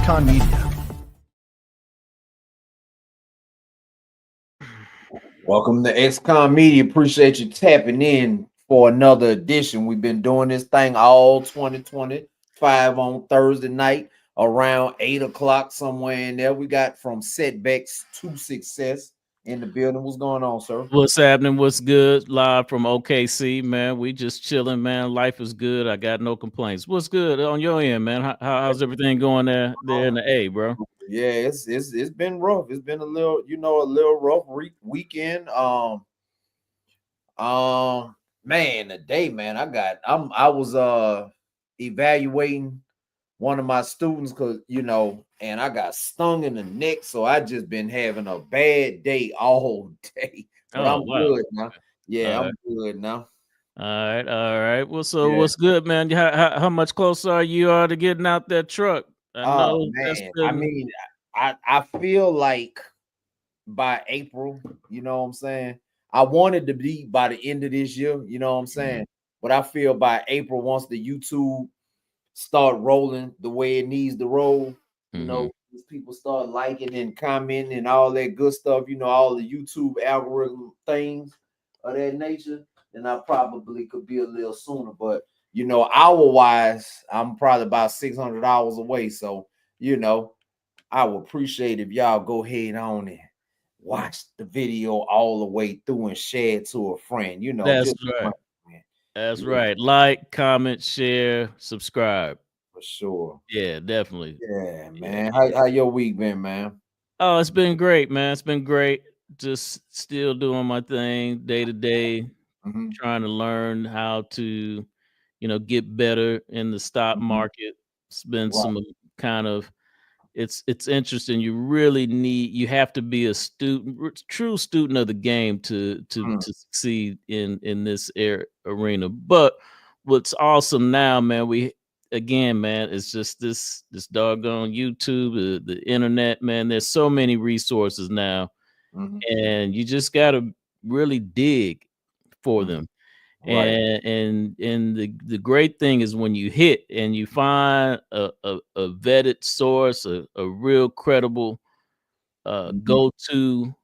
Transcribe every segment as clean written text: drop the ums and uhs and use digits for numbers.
XCon Media. Welcome to XCon Media. Appreciate you tapping in for another edition. We've been doing this thing all 2025 on Thursday night around 8 o'clock, somewhere in there. We got from setbacks to success in the building. What's going on, sir? What's happening? What's good? Live from OKC, man. We just chilling, man. Life is good. I got no complaints. What's good on your end, man? How's everything going there in the A, bro? Yeah, it's been rough. It's been a little rough weekend. Man, today, man, I was evaluating one of my students because and I got stung in the neck, so I just been having a bad day all day. But Oh, I'm wow. good now. Yeah, All I'm right. good now. All right. All right. Well, so Yeah. what's good, man? How much closer are you to getting out that truck? I Oh know that's man, I been. mean, I feel like by April, you know what I'm saying? I wanted to be by the end of this year, you know what I'm saying? But I feel by April, once the YouTube start rolling the way it needs to roll, Mhm. these people start liking and commenting and all that good stuff, all the YouTube algorithm things of that nature, then I probably could be a little sooner. But hour wise, I'm probably about 600 hours away. So, I would appreciate if y'all go ahead on and watch the video all the way through and share it to a friend, That's just right. man. That's Yeah, right. Like, comment, share, subscribe. for sure. Yeah, definitely. Yeah, Yeah. man. How your week been, man? Oh, it's been great, man. It's been great. Just still doing my thing day to day, Mm-hmm. trying to learn how to, get better in the stock Mm-hmm. market. It's been Right. some kind of it's interesting. You have to be a true student of the game to Mm. to succeed in this arena. But what's awesome now, man, we again, man, it's just this doggone YouTube, the internet, man. There's so many resources now, Mm-hmm. and you just gotta really dig for Mm. them. Right. And the great thing is when you hit and you find a vetted source, a real credible Mm-hmm. go-to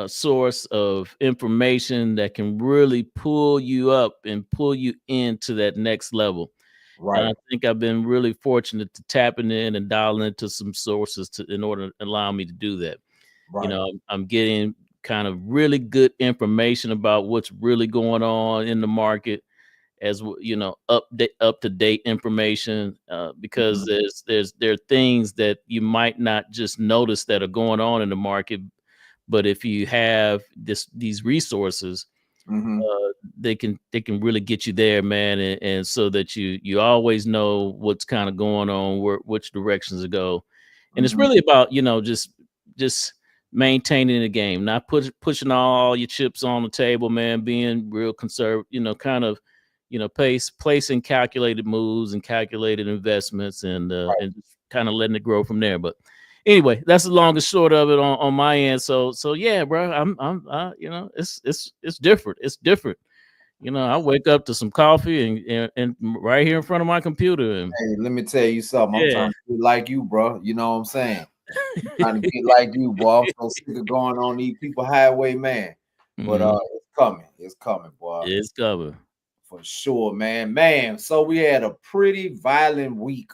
source of information that can really pull you up and pull you into that next level. And I Right. think I've been really fortunate to tapping in and dialing into some sources in order to allow me to do that. Right. I'm getting kind of really good information about what's really going on in the market, up to date information, because Mm-hmm. there are things that you might not just notice that are going on in the market, but if you have these resources, Mm-hmm. they can really get you there, man, and so that you always know what's kind of going on, which directions to go. And it's Mm-hmm. really about just maintaining the game, not pushing all your chips on the table, man, being real conservative, kind of placing calculated moves and calculated investments, and just kind of letting it grow from there. But anyway, that's the long and short of it on my end. So yeah, bro, it's different. It's different. I wake up to some coffee and right here in front of my computer, and Hey, let me tell you something. I'm yeah. trying to be like you, bro. You know what I'm saying? Trying to get like you, boy. I'm so sick of going on these people highway, man. But Mhm. it's coming. It's coming, boy. It's covered. For sure, man. Man, so we had a pretty violent week,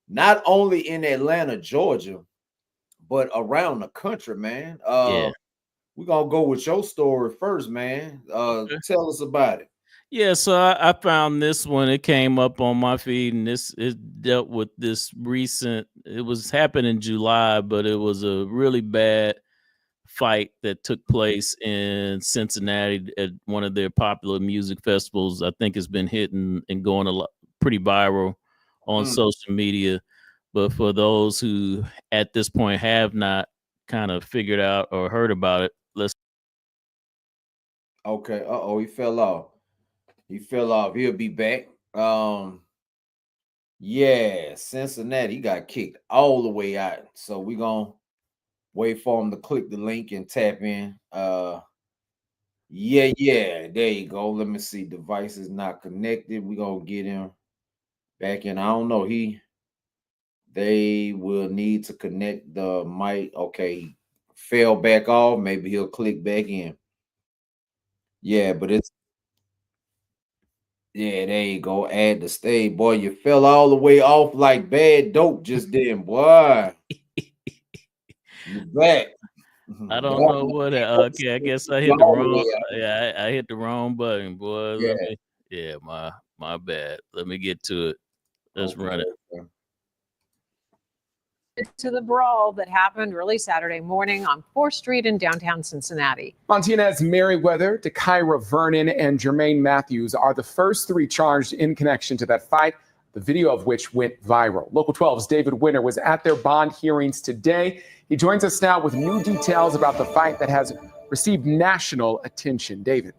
not only in Atlanta, Georgia, but around the country, man. Yeah. We're gonna go with your story first, man. Okay. Tell us about it. Yeah, so I found this one. It came up on my feed, and it dealt with this recent. It was happened in July, but it was a really bad fight that took place in Cincinnati at one of their popular music festivals. I think it's been hitting and going a lot pretty viral on Mm, social media. But for those who at this point have not kind of figured out or heard about it, let's. okay. Uh-oh, he fell off. He fell off. He'll be back. Yeah, Cincinnati, he got kicked all the way out. So we're gonna wait for him to click the link and tap in. Yeah, there you go. Let me see. Device is not connected. We're gonna get him back in. I don't know. They will need to connect the mic. Okay, fell back off. Maybe he'll click back in. Yeah, but it's yeah, there you go. Add the stay. Boy, you fell all the way off like bad dope just then, boy. You back. I Mhm. don't know what. Okay, I guess I hit the All the way wrong. out. Yeah, I hit the wrong button, boy. Yeah. Let me. Yeah, my bad. Let me get to it. Let's Okay. run it. Okay. To the brawl that happened early Saturday morning on 4th Street in downtown Cincinnati. Montana's Meriwether, Tyra Vernon, and Jermaine Matthews are the first three charged in connection to that fight, the video of which went viral. Local 12's David Winter was at their bond hearings today. He joins us now with new details about the fight that has received national attention. David.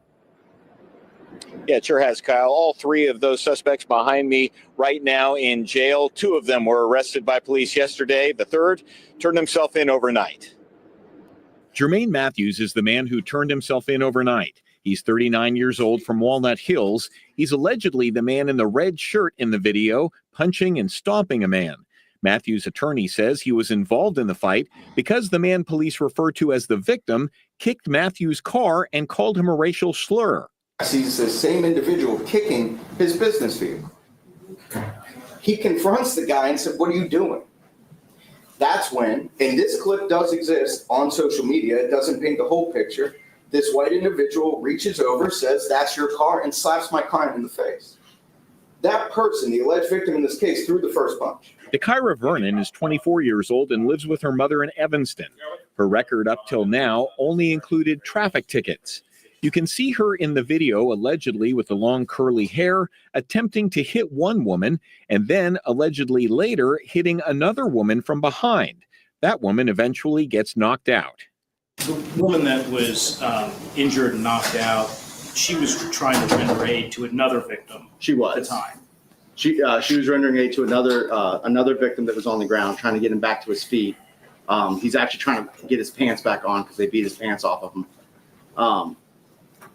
Yeah, it sure has, Kyle. All three of those suspects behind me right now in jail. Two of them were arrested by police yesterday. The third turned himself in overnight. Jermaine Matthews is the man who turned himself in overnight. He's 39 years old from Walnut Hills. He's allegedly the man in the red shirt in the video, punching and stomping a man. Matthews' attorney says he was involved in the fight because the man police refer to as the victim kicked Matthews' car and called him a racial slur. Sees the same individual kicking his business vehicle. He confronts the guy and said, "What are you doing?" That's when, and this clip does exist on social media, it doesn't paint the whole picture, this white individual reaches over, says, "That's your car," and slaps my client in the face. That person, the alleged victim in this case, threw the first punch. Tyra Vernon is 24 years old and lives with her mother in Evanston. Her record up till now only included traffic tickets. You can see her in the video, allegedly with the long curly hair, attempting to hit one woman, and then allegedly later hitting another woman from behind. That woman eventually gets knocked out. The woman that was injured and knocked out, she was trying to render aid to another victim. She was. At the time. She was rendering aid to another victim that was on the ground, trying to get him back to his feet. He's actually trying to get his pants back on because they beat his pants off of him.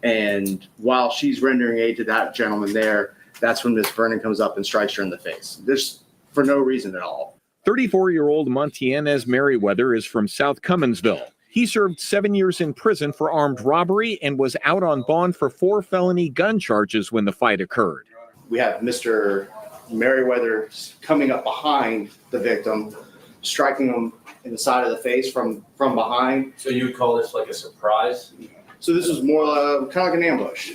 And while she's rendering aid to that gentleman there, that's when Miss Vernon comes up and strikes her in the face. There's for no reason at all. 34-year-old Montianez Meriwether is from South Cumminsville. He served 7 years in prison for armed robbery and was out on bond for 4 felony gun charges when the fight occurred. We have Mr. Meriwether coming up behind the victim, striking him in the side of the face from behind. So you would call this like a surprise? So this was more kind of like an ambush.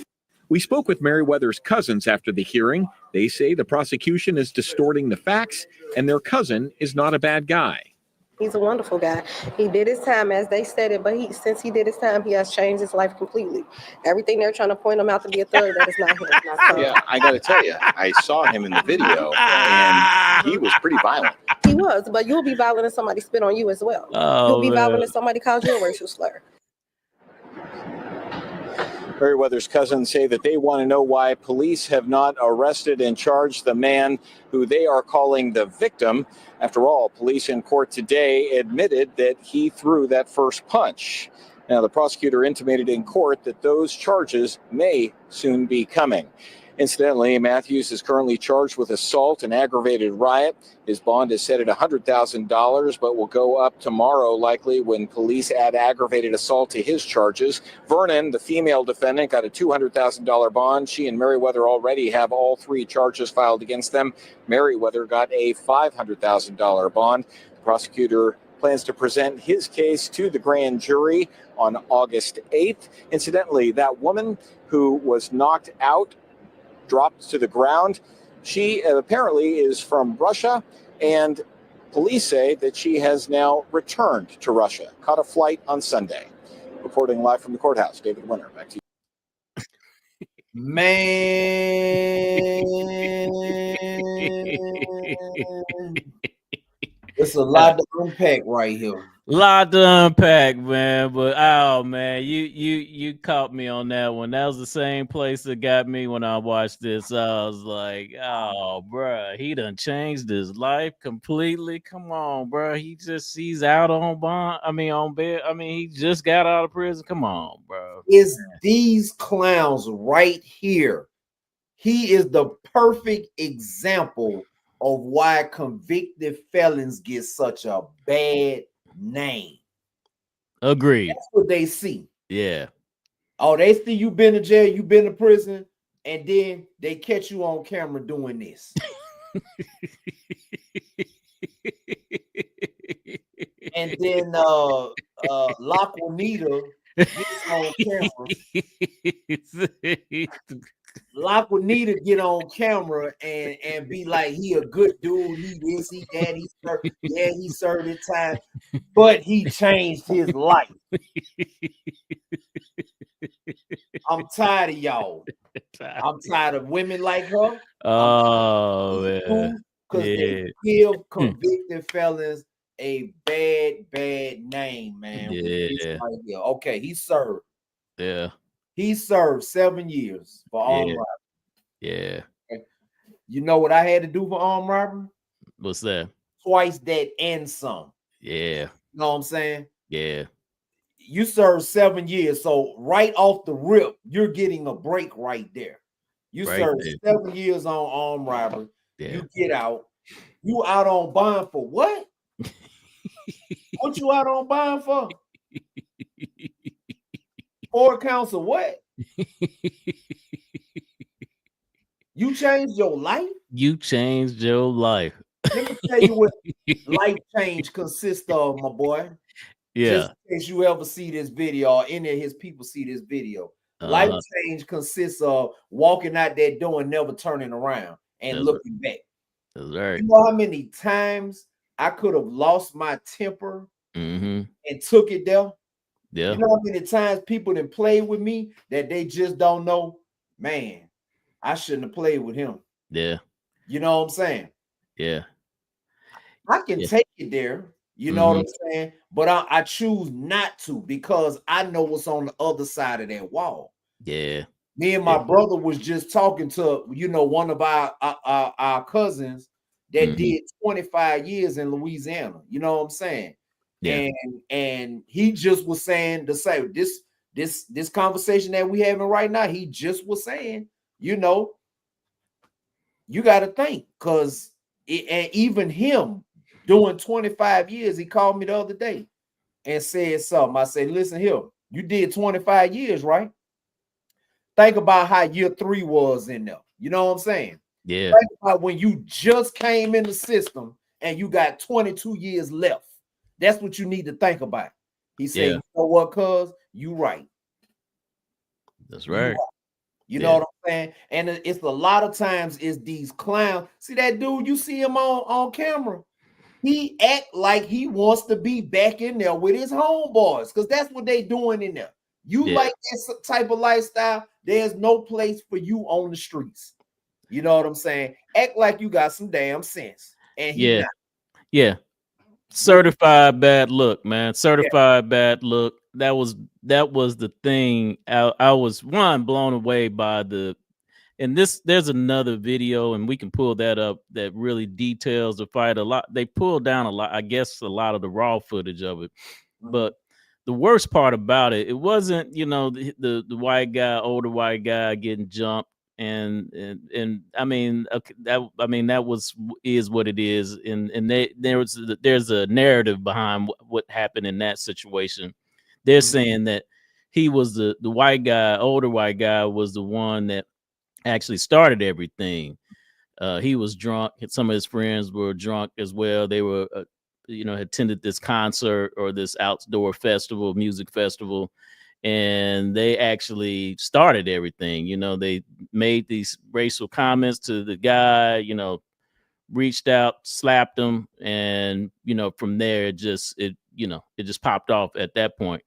We spoke with Meriwether's cousins after the hearing. They say the prosecution is distorting the facts and their cousin is not a bad guy. He's a wonderful guy. He did his time as they said it, but since he did his time, he has changed his life completely. Everything they're trying to point him out to be a thug, that is not him. Not Yeah, I got to tell you, I saw him in the video and he was pretty violent. He was, but you'll be violent if somebody spit on you as well. You'll be violent if somebody calls you a racial slur. Meriwether's cousins say that they want to know why police have not arrested and charged the man who they are calling the victim. After all, police in court today admitted that he threw that first punch. Now, the prosecutor intimated in court that those charges may soon be coming. Incidentally, Matthews is currently charged with assault and aggravated riot. His bond is set at $100,000, but will go up tomorrow likely when police add aggravated assault to his charges. Vernon, the female defendant, got a $200,000 bond. She and Meriwether already have all 3 charges filed against them. Meriwether got a $500,000 bond. The prosecutor plans to present his case to the grand jury on August 8th. Incidentally, that woman who was knocked out, dropped to the ground. She apparently is from Russia, and police say that she has now returned to Russia, caught a flight on Sunday. Reporting live from the courthouse, David Winter, back to you. Man, it's a lot to unpack right here. Lot to unpack, man. But oh man, you caught me on that one. That was the same place that got me when I watched this. I was like, oh bruh, he done changed his life completely. Come on, bruh. He's out on bond. On bail. He just got out of prison. Come on, bro. It's these clowns right here. He is the perfect example of why convicted felons get such a bad name. Agreed. That's what they see. Yeah. Oh, they see you been to jail, you been to prison, and then they catch you on camera doing this. And then Laquanita gets on camera. Laquanita get on camera and be like, he a good dude, he this, he that, he served his time, but he changed his life. I'm tired of y'all. I'm tired of women like her. Oh man. Because they give convicted felons a bad name, man. Yeah. Right here. Okay, he served. Yeah. He served 7 years for armed robbery. Yeah. Okay. You know what I had to do for armed robbery? What's that? Twice that and some. Yeah. You know what I'm saying? Yeah. You served 7 years, so right off the rip, you're getting a break right there. You Right served there. 7 years on armed robbery. Yeah. You get out. You out on bond for what? What you out on bond for? 4 counts of what? You changed your life? You changed your life. Let me tell you what life change consists of, my boy. Yeah. Just in case you ever see this video or any of his people see this video. Life change consists of walking out that door and never turning around and looking back. That's right. You know how many times I could have lost my temper and took it there? Yeah. You know how many times people didn't play with me that they just don't know, man, I shouldn't have played with him. Yeah. You know what I'm saying? Yeah. I can take it there. You know what I'm saying? But I choose not to because I know what's on the other side of that wall. Yeah. Me and my brother was just talking to, one of our cousins that did 25 years in Louisiana. You know what I'm saying? Yeah. And he just was saying the same. This conversation that we having right now, he just was saying, you got to think, because and even him doing 25 years, he called me the other day and said something. I said, listen here, you did 25 years, right? Think about how year 3 was in there. You know what I'm saying? Yeah. Think about when you just came in the system and you got 22 years left. That's what you need to think about. He said, you know what, cuz, you right. That's right. You know what I'm saying? And it's a lot of times it's these clowns. See that dude, you see him on camera. He act like he wants to be back in there with his homeboys, because that's what they doing in there. You like that type of lifestyle, there's no place for you on the streets. You know what I'm saying? Act like you got some damn sense. And he not. Yeah. Certified bad look, man. Certified bad look. That was the thing. I was blown away by there's another video, and we can pull that up, that really details the fight a lot. They pulled down a lot, I guess, a lot of the raw footage of it. But the worst part about it, it wasn't, the white guy, older white guy getting jumped. And I mean, that is what it is. And there's a narrative behind what happened in that situation. They're saying that he was the white guy, older white guy, was the one that actually started everything. He was drunk. Some of his friends were drunk as well. They were, attended this concert or this outdoor festival, music festival, and they actually started everything. They made these racial comments to the guy, reached out, slapped him, and from there it just popped off at that point.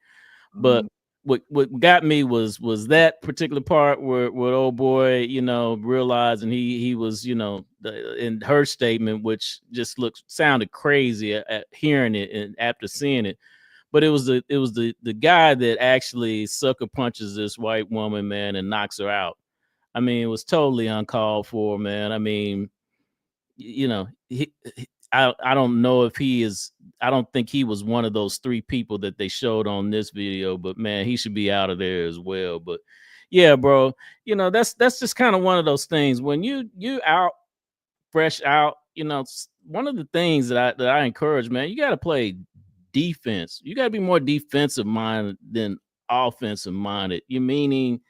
But what got me was that particular part where old boy, realized, and he was, in her statement, which just sounded crazy at hearing it and after seeing it. But it was the guy that actually sucker punches this white woman, man, and knocks her out. I mean, it was totally uncalled for, man. I mean, I don't know if he is. I don't think he was one of those 3 people that they showed on this video, but man, he should be out of there as well. But yeah, bro, that's just kind of one of those things when you out fresh out, one of the things that I encourage, man, you got to play defense. You got to be more defensive minded than offensive minded. You meaning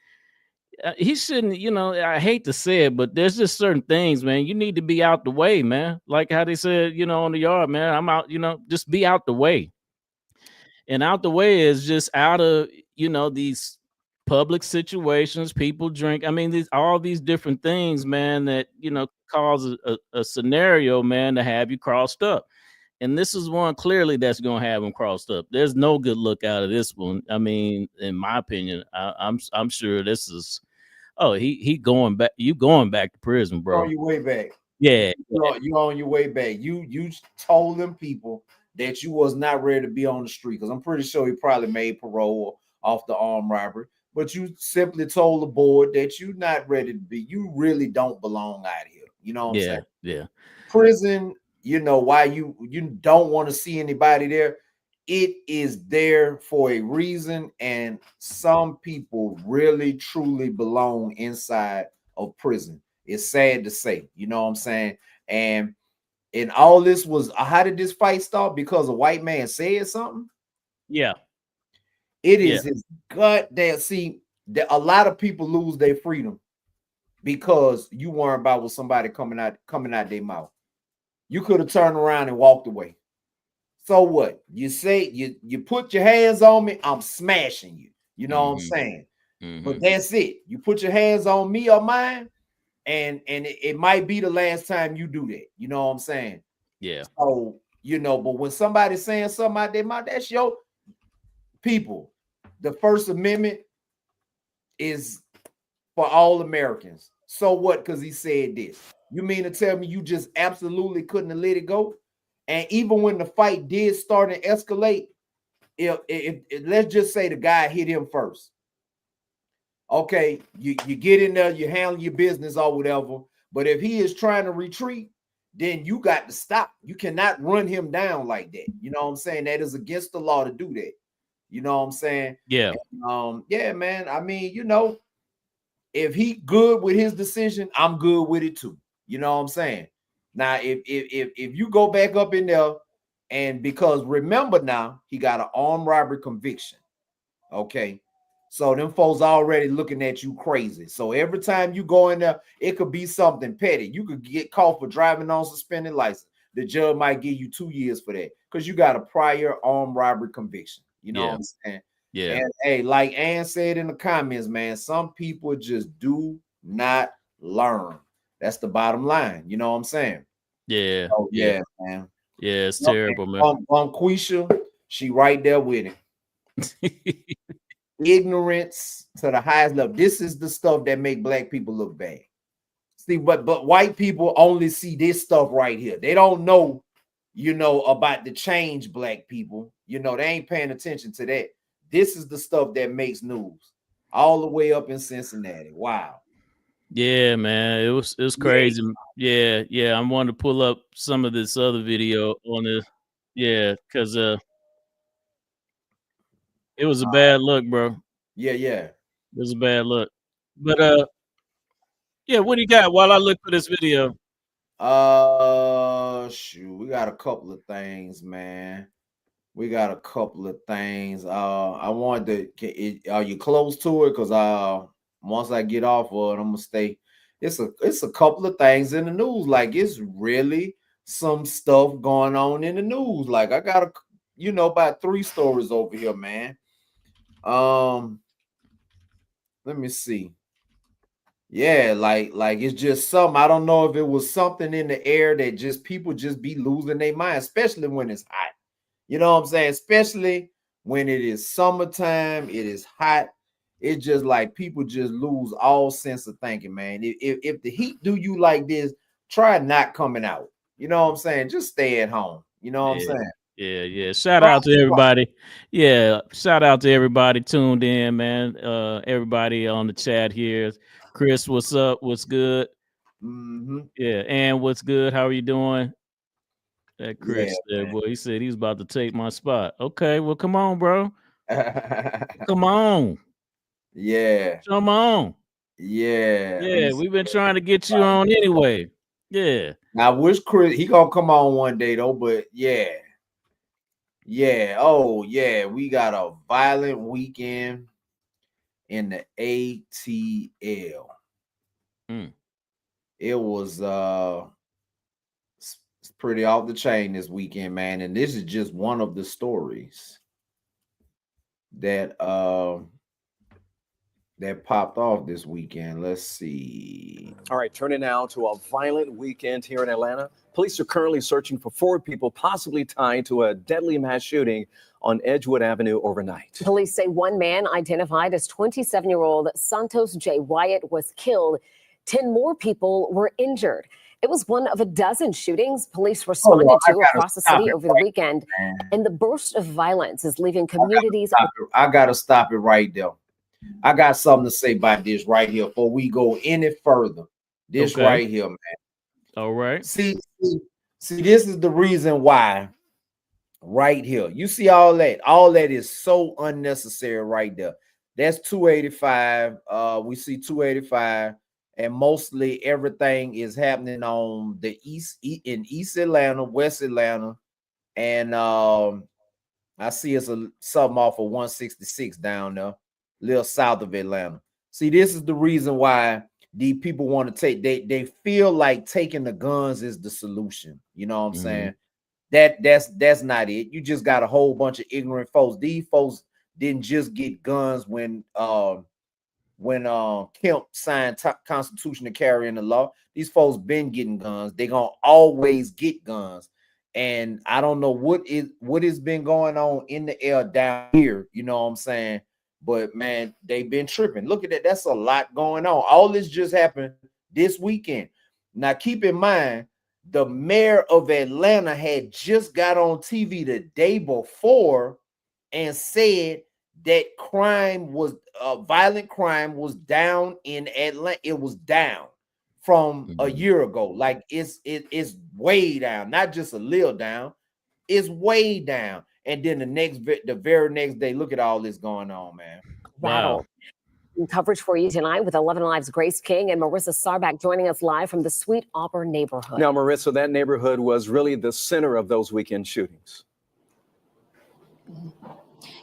he shouldn't, I hate to say it, but there's just certain things, man. You need to be out the way, man. Like how they said, on the yard, man, I'm out, just be out the way. And out the way is just out of, these public situations, people drink. I mean, all these different things, man, that, cause a scenario, man, to have you crossed up. And this is one clearly that's going to have him crossed up. There's no good look out of this one. I mean, in my opinion, I'm sure this is, he going back. You going back to prison, bro. On your way back. Yeah. You on your way back. You told them people that you was not ready to be on the street, because I'm pretty sure he probably made parole off the armed robbery. But you simply told the board that you're not ready to be. You really don't belong out here. You know what I'm saying? Yeah. Prison, why you don't want to see anybody there. It is there for a reason, and some people really truly belong inside of prison. It's sad to say, you know what I'm saying? And all this was, how did this fight start? Because a white man said something. Yeah. It is his gut that a lot of people lose their freedom because you weren't about with somebody coming out their mouth. You could have turned around and walked away. So what? You say you put your hands on me, I'm smashing you. You know what I'm saying? But that's it. You put your hands on me or mine, and it might be the last time you do that. You know what I'm saying? Yeah. So, but when somebody's saying something out their mouth, that's your people. The First Amendment is for all Americans. So what? Because he said this. You mean to tell me you just absolutely couldn't have let it go? And even when the fight did start and escalate, if let's just say the guy hit him first. Okay, you get in there, you handle your business or whatever. But if he is trying to retreat, then you got to stop. You cannot run him down like that. You know what I'm saying? That is against the law to do that. You know what I'm saying? Yeah. And, yeah, man. I mean, if he good with his decision, I'm good with it too. You know what I'm saying? Now, if you go back up in there, and because remember now, he got an armed robbery conviction. Okay. So them folks already looking at you crazy. So every time you go in there, it could be something petty. You could get caught for driving on suspended license. The judge might give you 2 years for that because you got a prior armed robbery conviction. You know what I'm saying? Yeah. And hey, like Ann said in the comments, man, some people just do not learn. That's the bottom line. You know what I'm saying? Yeah. Oh, yeah, man. Yeah, it's terrible, man. Quisha, she right there with it. Ignorance to the highest level. This is the stuff that make black people look bad. See, but white people only see this stuff right here. They don't know, about the change black people. They ain't paying attention to that. This is the stuff that makes news all the way up in Cincinnati. Wow. Yeah, man, it was crazy. Yeah. I wanted to pull up some of this other video on this. Yeah, because it was a bad look, bro. Yeah. It was a bad look. But yeah, what do you got while I look for this video? Shoot, we got a couple of things, man. We got a couple of things. I wanted to. Are you close to it? Because once I get off of it, I'm gonna stay. It's a couple of things in the news. Like it's really some stuff going on in the news. Like I got about 3 stories over here, man. Let me see. Yeah, like it's just something. I don't know if it was something in the air that just people just be losing their mind, especially when it's hot. You know what I'm saying? Especially when it is summertime, it is hot. It's just like people just lose all sense of thinking, man. If the heat do you like this, try not coming out. You know what I'm saying? Just stay at home. You know what I'm saying? Yeah. Shout out to everybody. Yeah, shout out to everybody tuned in, man. Everybody on the chat here. Chris, what's up? What's good? Yeah, and what's good? How are you doing? That Chris there, boy. He said he's about to take my spot. Okay, well, come on, bro. Come on. Yeah. Come on. Yeah. Yeah, we've been trying to get you on anyway. Yeah. I wish Chris he gonna come on one day though, but yeah. Oh yeah, we got a violent weekend in the ATL. It was it's pretty off the chain this weekend, man. And this is just one of the stories that that popped off this weekend. Let's see. All right, turning now to a violent weekend here in Atlanta. Police are currently searching for 4 people possibly tied to a deadly mass shooting on Edgewood Avenue overnight. Police say one man identified as 27-year-old Santos J. Wyatt was killed. 10 more people were injured. It was one of a dozen shootings police responded to across the city over the weekend. And the burst of violence is leaving communities. I gotta stop it right there. I got something to say about this right here before we go any further. This right here, man. All right. See, this is the reason why. Right here, you see all that is so unnecessary right there. That's 285. We see 285, and mostly everything is happening on the in East Atlanta, West Atlanta, and I see it's something off of 166 down there, a little south of Atlanta. See, this is the reason why these people want to take. They feel like taking the guns is the solution. You know what I'm saying? That's not it. You just got a whole bunch of ignorant folks. These folks didn't just get guns when Kemp signed Constitution to carry in the law. These folks been getting guns. They gonna always get guns. And I don't know what has been going on in the air down here. You know what I'm saying? But man, they've been tripping. Look at that. That's a lot going on. All this just happened this weekend. Now keep in mind, the mayor of Atlanta had just got on TV the day before and said that violent crime was down in Atlanta. It was down from a year ago. Like it's way down, not just a little down. It's way down. And then the very next day, look at all this going on, man. Wow. Coverage for you tonight with 11 Alive's Grace King and Marissa Sarback joining us live from the Sweet Auburn neighborhood. Now, Marissa, that neighborhood was really the center of those weekend shootings.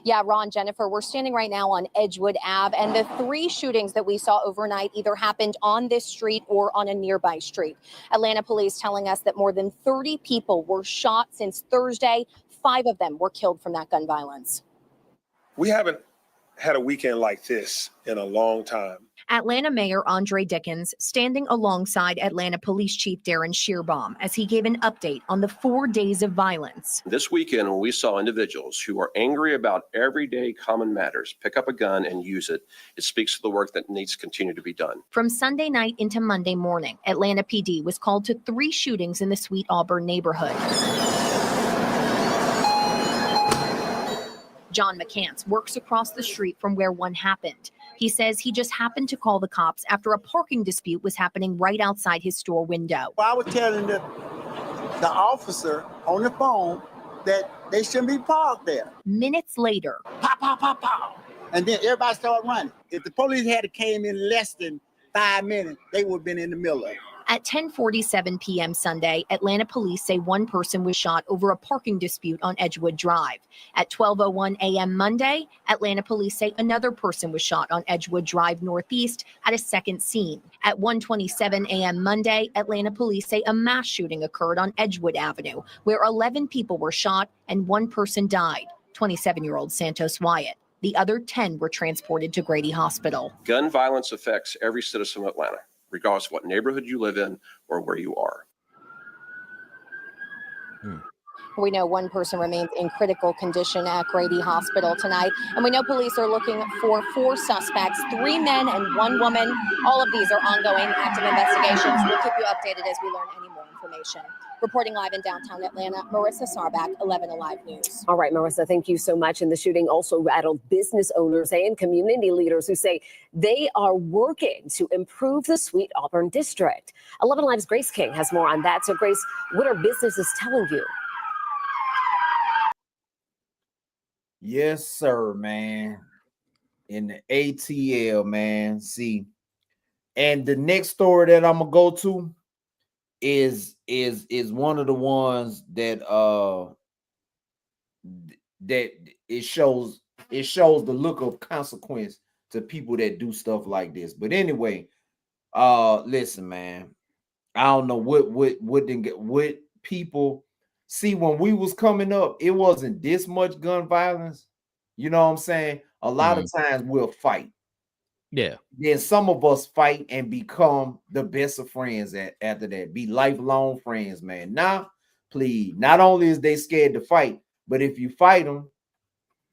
Yeah, Ron, Jennifer, we're standing right now on Edgewood Ave, and the 3 shootings that we saw overnight either happened on this street or on a nearby street. Atlanta police telling us that more than 30 people were shot since Thursday. 5 of them were killed from that gun violence. We haven't had a weekend like this in a long time. Atlanta Mayor Andre Dickens standing alongside Atlanta Police Chief Darren Shearbaum as he gave an update on the 4 days of violence. This weekend, when we saw individuals who are angry about everyday common matters pick up a gun and use it, it speaks to the work that needs to continue to be done. From Sunday night into Monday morning, Atlanta PD was called to 3 shootings in the Sweet Auburn neighborhood. John McCants works across the street from where one happened. He says he just happened to call the cops after a parking dispute was happening right outside his store window. I was telling the officer on the phone that they shouldn't be parked there. Minutes later, pop, pop, pop, pop. And then everybody started running. If the police had came in less than 5 minutes, they would have been in the middle of it. At 10:47 p.m. Sunday, Atlanta police say one person was shot over a parking dispute on Edgewood Drive. At 12:01 a.m. Monday, Atlanta police say another person was shot on Edgewood Drive Northeast at a second scene. At 1:27 a.m. Monday, Atlanta police say a mass shooting occurred on Edgewood Avenue, where 11 people were shot and 1 person died, 27-year-old Santos Wyatt. The other 10 were transported to Grady Hospital. Gun violence affects every citizen of Atlanta, regardless of what neighborhood you live in or where you are. We know 1 person remains in critical condition at Grady Hospital tonight. And we know police are looking for 4 suspects, 3 men and 1 woman. All of these are ongoing active investigations. We'll keep you updated as we learn any more information. Reporting live in downtown Atlanta, Marissa Sarback, 11 Alive News. All right, Marissa, thank you so much. And the shooting also rattled business owners and community leaders who say they are working to improve the Sweet Auburn district. 11 Alive's Grace King has more on that. So, Grace, what are businesses telling you? Yes, sir, man. In the ATL, man. See, and the next story that I'm gonna go to, is one of the ones that that it shows the look of consequence to people that do stuff like this. But anyway, listen, man, I don't know what people see when we was coming up. It wasn't this much gun violence. You know what I'm saying? A lot of times we'll fight. Yeah. Then some of us fight and become the best of friends after that. Be lifelong friends, man. Now, please, not only is they scared to fight, but if you fight them,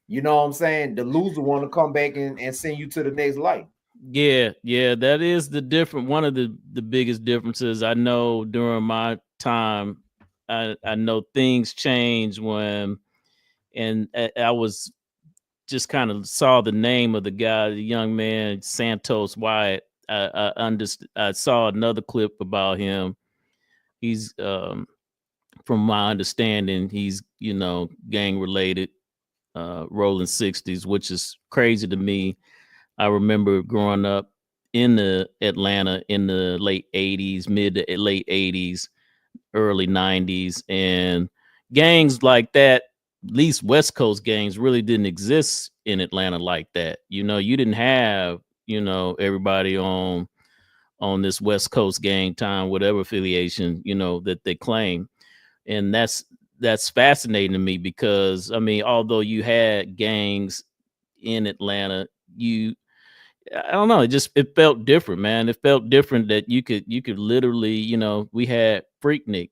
you know what I'm saying? The loser want to come back and send you to the next life. Yeah, that is one of the biggest differences. I know during my time, I know things changed when, and I was just kind of saw the name of the guy, the young man, Santos Wyatt. I saw another clip about him. He's, from my understanding, he's, gang related, rolling 60s, which is crazy to me. I remember growing up in the Atlanta in the late 80s, mid to late 80s, early 90s, and gangs like that, at least West Coast gangs, really didn't exist in Atlanta like that. You didn't have, everybody on this West Coast gang time, whatever affiliation, that they claim. And that's fascinating to me because, I mean, although you had gangs in Atlanta, I don't know. It felt different, man. It felt different that you could literally, we had Freaknik,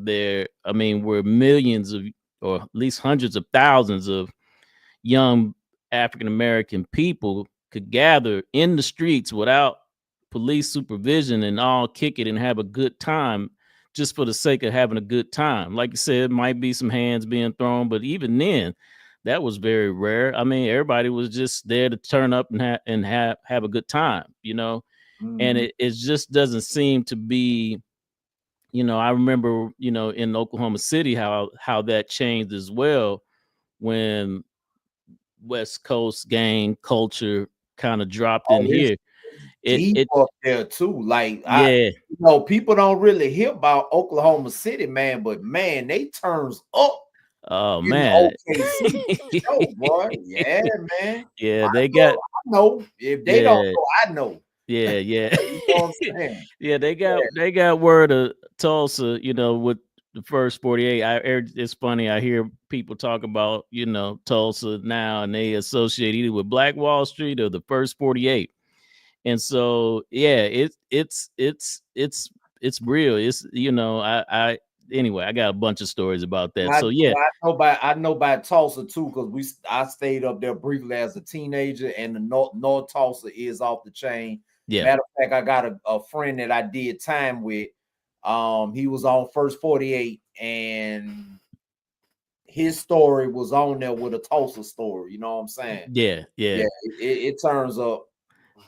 there. I mean, where millions of, or at least hundreds of thousands of young African American people could gather in the streets without police supervision and all kick it and have a good time just for the sake of having a good time. Like you said, it might be some hands being thrown, but even then, that was very rare. I mean, everybody was just there to turn up and have a good time, and it just doesn't seem to be, I remember, in Oklahoma City, how that changed as well when West Coast gang culture kind of dropped in here. Deep up there too. Like, yeah, people don't really hear about Oklahoma City, man, but man, they turns up. Oh in man. OKC show, boy. Yeah, man. Yeah, I they got. I know. If they don't Yeah, know, I know. yeah. You know what I'm saying? Yeah, they got word of Tulsa, with the first 48. It's funny. I hear people talk about, Tulsa now, and they associate either with Black Wall Street or the first 48. And so, yeah, it's real. It's, anyway, I got a bunch of stories about that. So yeah, I know by Tulsa too, because I stayed up there briefly as a teenager, and the North Tulsa is off the chain. Yeah. Matter of fact, I got a friend that I did time with. He was on first 48, and his story was on there with a Tulsa story. You know what I'm saying? Yeah. It turns up.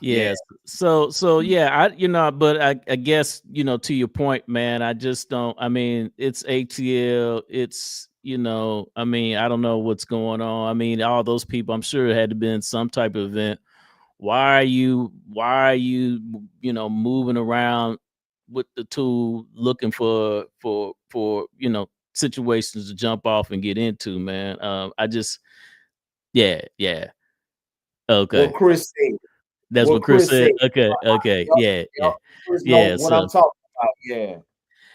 Yes. So yeah, but I guess, to your point, man, I just don't, I mean, it's ATL, it's, I mean, I don't know what's going on. I mean, all those people, I'm sure it had to been some type of event. Why are you, moving around with the tool looking for, situations to jump off and get into, man? I just, yeah. Okay. What Chris said. That's what Chris said. Okay. Yeah. Chris knows what I'm talking about.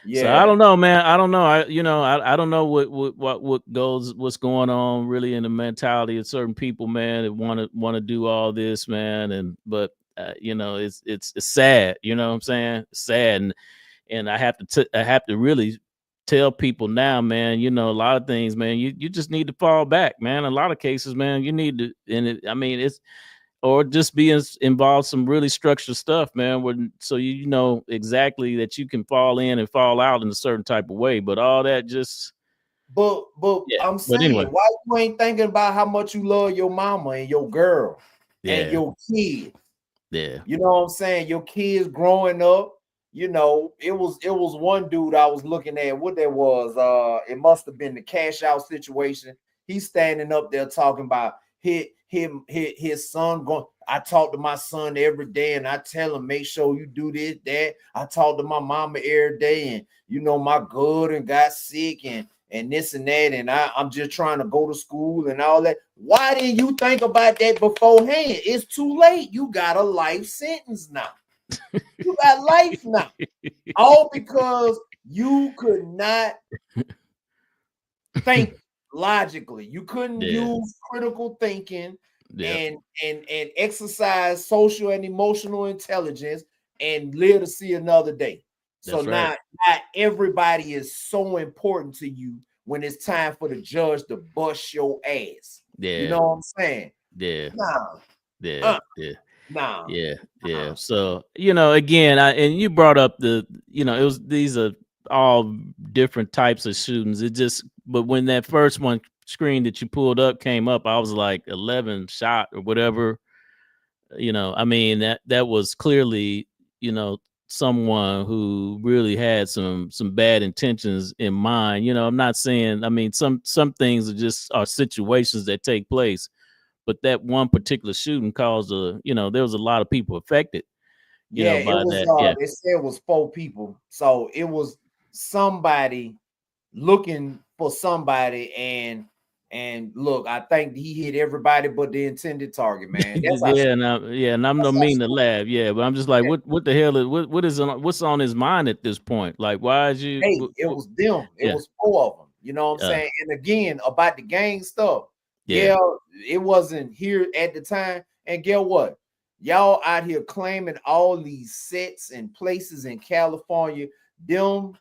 Yeah. So I don't know, man. I don't know. I don't know what's going on really in the mentality of certain people, man, that want to do all this, man. But it's sad. You know what I'm saying? It's sad, and I have to really tell people now, man. A lot of things, man. You just need to fall back, man. A lot of cases, man, you need to. It's. Or just be involved some really structured stuff, man. So you know exactly that you can fall in and fall out in a certain type of way. But all that just. But I'm saying, anyway. why you ain't thinking about how much you love your mama and your girl and your kids? Yeah. You know what I'm saying? Your kids growing up. It was one dude I was looking at. What that was? It must have been the cash out situation. He's standing up there talking about his son going. I talk to my son every day and I tell him, make sure you do this, that. I talk to my mama every day, and you know, my good and got sick and this and that, and I'm just trying to go to school and all that. Why didn't you think about that beforehand? It's too late. You got a life sentence now. You got life now. All because you could not think logically. You couldn't use critical thinking and exercise social and emotional intelligence and live to see another day. So now, not everybody is so important to you when it's time for the judge to bust your ass. You know what I'm saying? Yeah. So, you know, again, and you brought up these are all different types of shootings. But when that first one screen that you pulled up came up, I was like 11 shot or whatever. You know, I mean, that was clearly, you know, someone who really had some bad intentions in mind. You know, I'm not saying, I mean, some things are situations that take place, but that one particular shooting caused there was a lot of people affected. It was that. they said it was 4 people. So it was somebody looking for somebody, and look, I think he hit everybody but the intended target, man. That's and I'm no mean to laugh, but I'm just like, what the hell is what's on his mind at this point? Like, why is you? Hey, it was them. It was 4 of them. You know what I'm saying? And again, about the gang stuff, Gail, it wasn't here at the time. And guess what? Y'all out here claiming all these sets and places in California. Them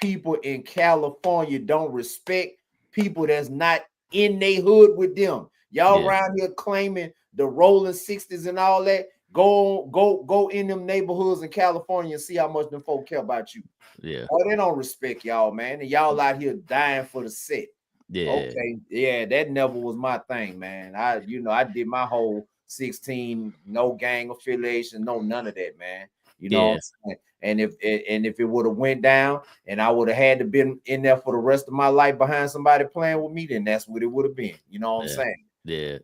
people in California don't respect people that's not in their hood with them. Y'all around here claiming the rolling 60s and all that. Go in them neighborhoods in California and see how much them folk care about you. Oh, they don't respect y'all, man. And y'all out here dying for the set. Okay. That never was my thing, man. I did my whole 16, no gang affiliation, no none of that, man. You know what I'm saying? And if it would have went down and I would have had to been in there for the rest of my life behind somebody playing with me, then that's what it would have been. You know what I'm saying? Man.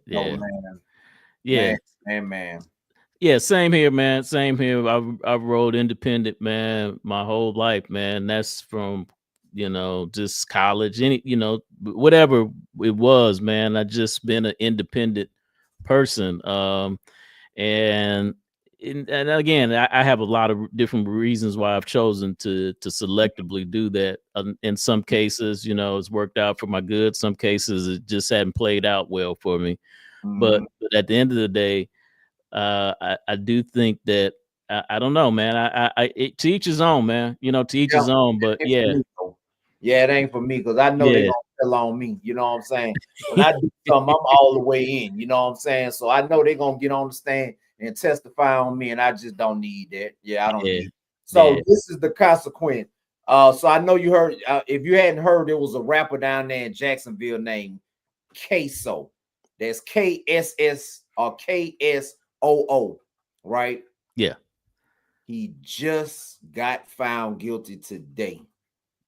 Yeah, same here, man. Same here. I've rode independent, man, my whole life, man. That's from just college, whatever it was, man. I just been an independent person. And again, I have a lot of different reasons why I've chosen to selectively do that. In some cases, it's worked out for my good. Some cases, it just hadn't played out well for me. But at the end of the day, I do think that I don't know, man. To each his own, man. To each his own. But it ain't for me because I know they're gonna tell on me. You know what I'm saying? When I do something, I'm all the way in. You know what I'm saying? So I know they're gonna get on the stand and testify on me, and I just don't need that. I don't need it. So this is the consequence. So I know you heard. If you hadn't heard, there was a rapper down there in Jacksonville named Queso. That's KSS or KSOO, right? Yeah. He just got found guilty today.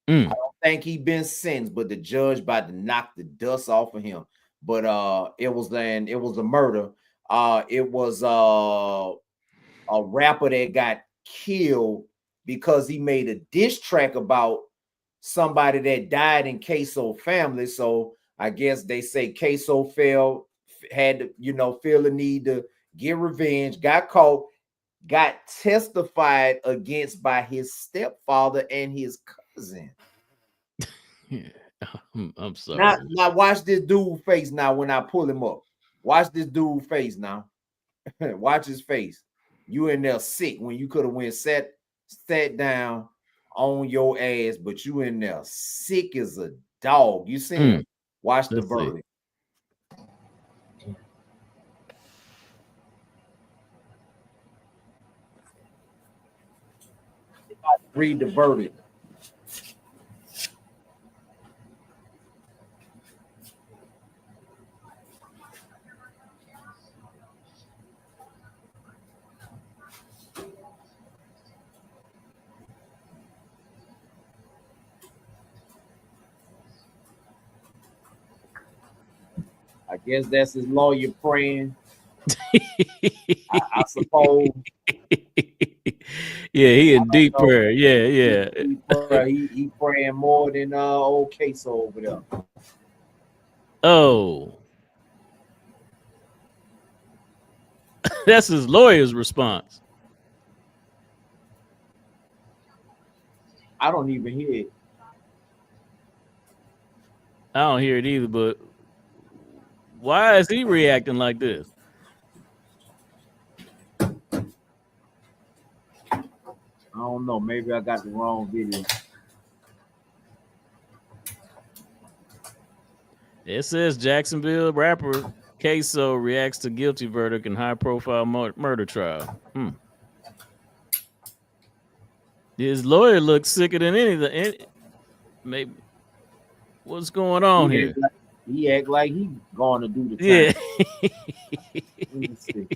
I don't think he been sentenced, but the judge about to knock the dust off of him. But it was a murder. It was a rapper that got killed because he made a diss track about somebody that died in Queso family. So I guess they say Queso had to, feel the need to get revenge, got caught, got testified against by his stepfather and his cousin. I'm sorry. Now watch this dude face now when I pull him up. Watch this dude face now. Watch his face. You in there sick when you could have went sat down on your ass, but you in there sick as a dog. You see him? Watch the verdict. Read the verdict. I guess that's his lawyer praying I suppose. Yeah, he in I don't deep know. prayer. Yeah. He praying more than old Queso over there. Oh, that's his lawyer's response. I don't even hear it. I don't hear it either, but why is he reacting like this? I don't know. Maybe I got the wrong video. It says Jacksonville rapper Queso reacts to guilty verdict in high-profile murder trial. His lawyer looks sicker than anything. Maybe what's going on here? He act like he's going to do the time. Yeah. Let me see.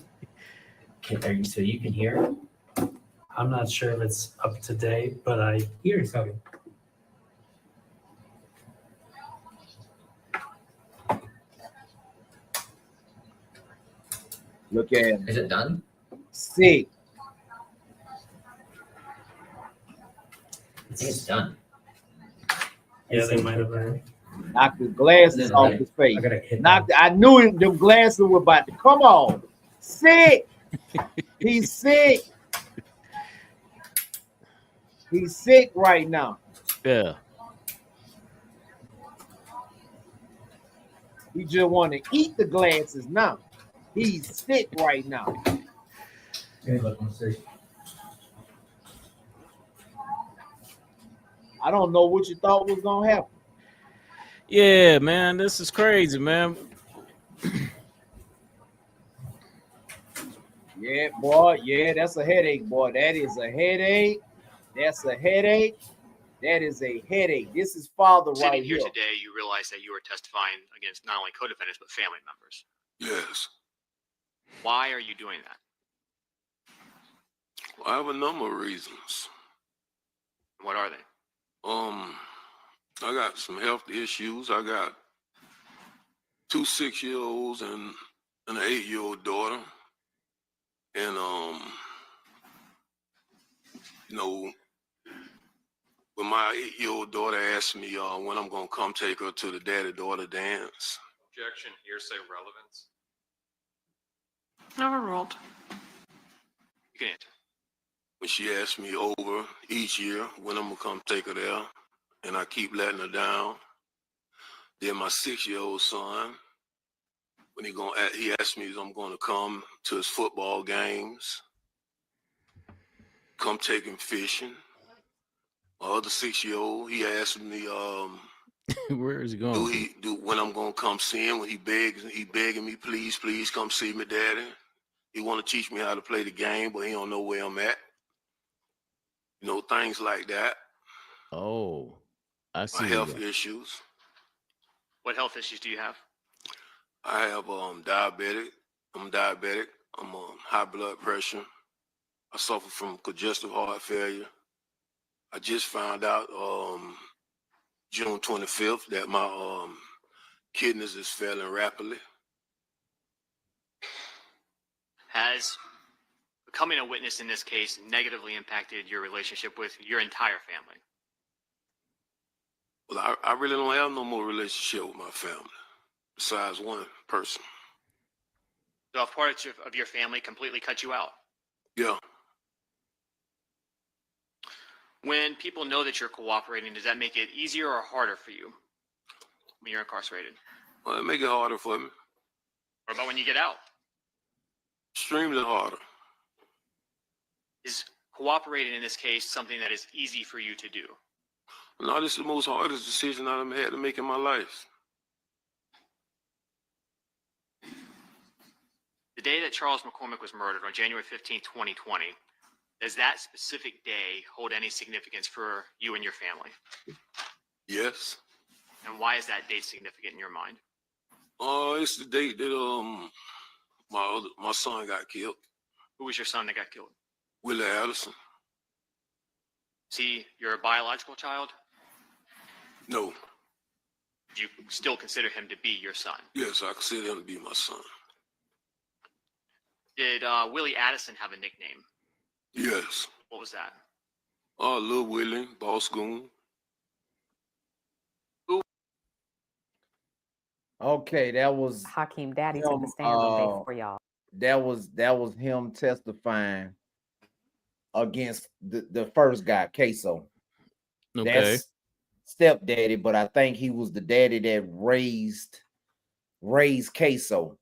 Okay, so you can hear it. I'm not sure if it's up to date, but I hear something. Look at him. Is it done? Sick. I think it's done. Yeah, they might have been. Knock the glasses off his face. I knew him. Them glasses were about to come on. Sick. He's sick. He's sick right now. Yeah. He just want to eat the glasses now. He's sick right now. I don't know what you thought was gonna happen. Yeah, man, this is crazy, man. Yeah, boy. Yeah, that's a headache, boy. That is a headache. That's a headache. That is a headache. This is father right here. Today, you realize that you are testifying against not only co-defendants but family members. Yes. Why are you doing that? I have a number of reasons. What are they? I got some health issues. I got 2 6-year-olds and an 8-year-old daughter. And when my 8-year-old daughter asked me when I'm gonna come take her to the daddy-daughter dance. Objection, hearsay, relevance. Overruled. You can answer. When she asked me over each year when I'm gonna come take her there, and I keep letting her down. Then my 6-year-old son, when he asked me if I'm gonna come to his football games, come take him fishing. My other 6-year-old, he asked me where is he going? When I'm gonna come see him, when he begging me, please come see me, daddy. He wanna teach me how to play the game, but he don't know where I'm at. Things like that. Oh, I see. My health issues. What health issues do you have? I have diabetic. I'm diabetic. I'm high blood pressure. I suffer from congestive heart failure. I just found out June 25th that my kidneys is failing rapidly. Has becoming a witness in this case negatively impacted your relationship with your entire family? Well, I really don't have no more relationship with my family besides one person. So if part of your family completely cut you out? Yeah. When people know that you're cooperating, does that make it easier or harder for you when you're incarcerated? Well, it make it harder for me. What about when you get out? Extremely harder. Is cooperating in this case something that is easy for you to do? No, this is the most hardest decision I've had to make in my life. The day that Charles McCormick was murdered on January 15, 2020, does that specific day hold any significance for you and your family? Yes. And why is that date significant in your mind? It's the date that my son got killed. Who was your son that got killed? Willie Addison. Is he your biological child? No. Do you still consider him to be your son? Yes, I consider him to be my son. Did Willie Addison have a nickname? Yes. What was that? Lil Willie, Boss Goon. Okay, that was Hakeem Daddy him, took the stand one day for y'all. that was him testifying against the first guy, Queso. Okay. That's stepdaddy, but I think he was the daddy that raised Queso,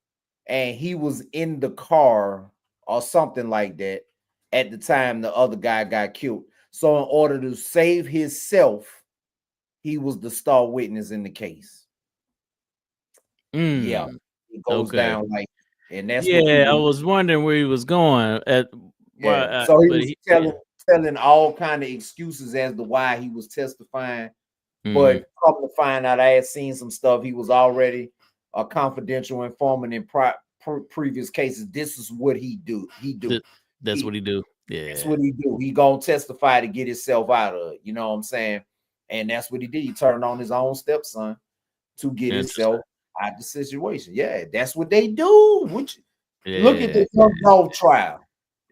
and he was in the car or something like that at the time the other guy got killed. So in order to save himself, he was the star witness in the case. Yeah, it goes Okay. down like, and that's what Yeah, I people. was wondering where he was going at. Why? Yeah, so he But was yeah. telling all kind of excuses as to why he was testifying. Mhm. But come to find out, I had seen some stuff. He was already a confidential informant in previous cases. This is what he do. That's what he do. Yeah. That's what he do. He gonna testify to get himself out of it. You know what I'm saying? And that's what he did. He turned on his own stepson to get himself out the situation. Yeah, that's what they do. Look at the young dog trial.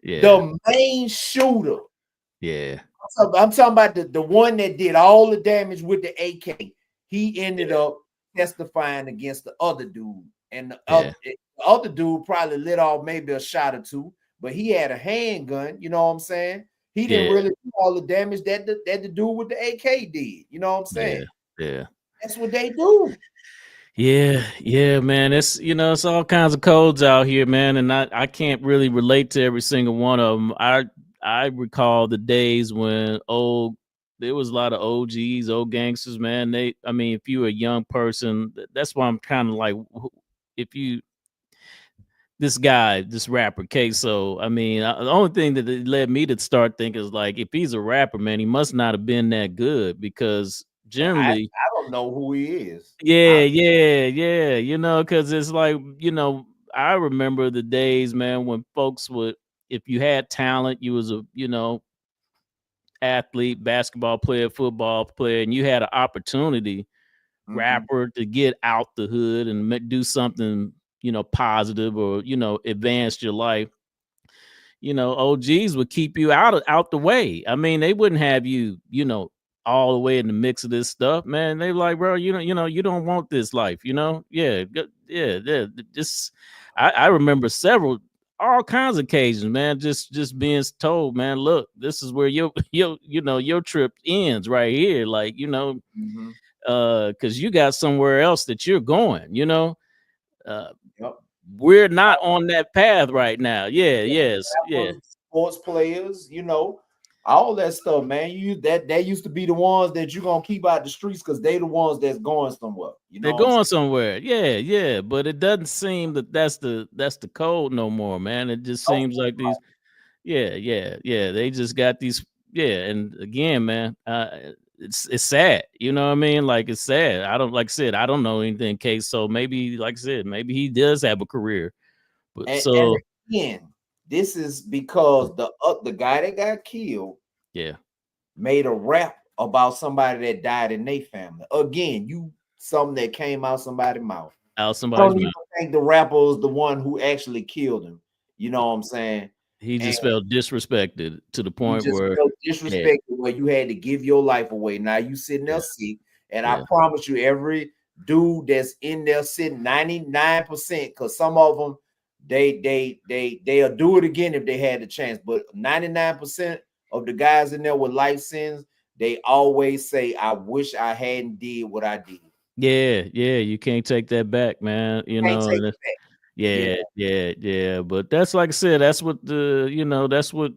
Yeah. The main shooter. Yeah. I'm talking about the one that did all the damage with the AK. He ended up testifying against the other dude, and the other dude probably lit off maybe a shot or two, but he had a handgun. You know what I'm saying? He didn't really do all the damage that the dude with the AK did. You know what I'm saying? Yeah. That's what they do. Yeah, man. It's it's all kinds of codes out here, man, and I can't really relate to every single one of them. I recall the days when there was a lot of OGs, old gangsters, man. If you were a young person, that's why I'm kind of like, this rapper Queso. The only thing that it led me to start thinking is like, if he's a rapper, man, he must not have been that good, because generally, I don't know who he is. yeah. Because it's like, I remember the days, man, when folks would, if you had talent, you was a, athlete, basketball player, football player, and you had an opportunity, rapper, to get out the hood and do something, positive, or, advance your life. OGs would keep you out the way. They wouldn't have you, all the way in the mix of this stuff, man. They like, bro, you don't want this life, Yeah. Just, I remember all kinds of occasions, man, just being told, man, look, this is where your trip ends right here. Like, because you got somewhere else that you're going, we're not on that path right now. Yeah. Sports players, all that stuff, man. That used to be the ones that you're gonna keep out the streets because they the ones that's going somewhere. They're going somewhere. Yeah. But it doesn't seem that that's the code no more, man. It just seems like these. Yeah. They just got these. Yeah, and again, man, it's sad. You know what I mean? Like, it's sad. I don't know anything, Case. So maybe, like I said, maybe he does have a career. But and again, this is because the guy that got killed, made a rap about somebody that died in their family. Again, something that came out somebody's mouth. I don't even think the rapper was the one who actually killed him. You know what I'm saying? He just felt disrespected to the point where disrespected where you had to give your life away. Now you sitting there sick, and I promise you, every dude that's in there sitting 99%, because some of them they'll do it again if they had the chance. But 99% of the guys in there with life sentence, they always say, "I wish I hadn't did what I did." Yeah. You can't take that back, man. Yeah. But that's, like I said, that's what that's what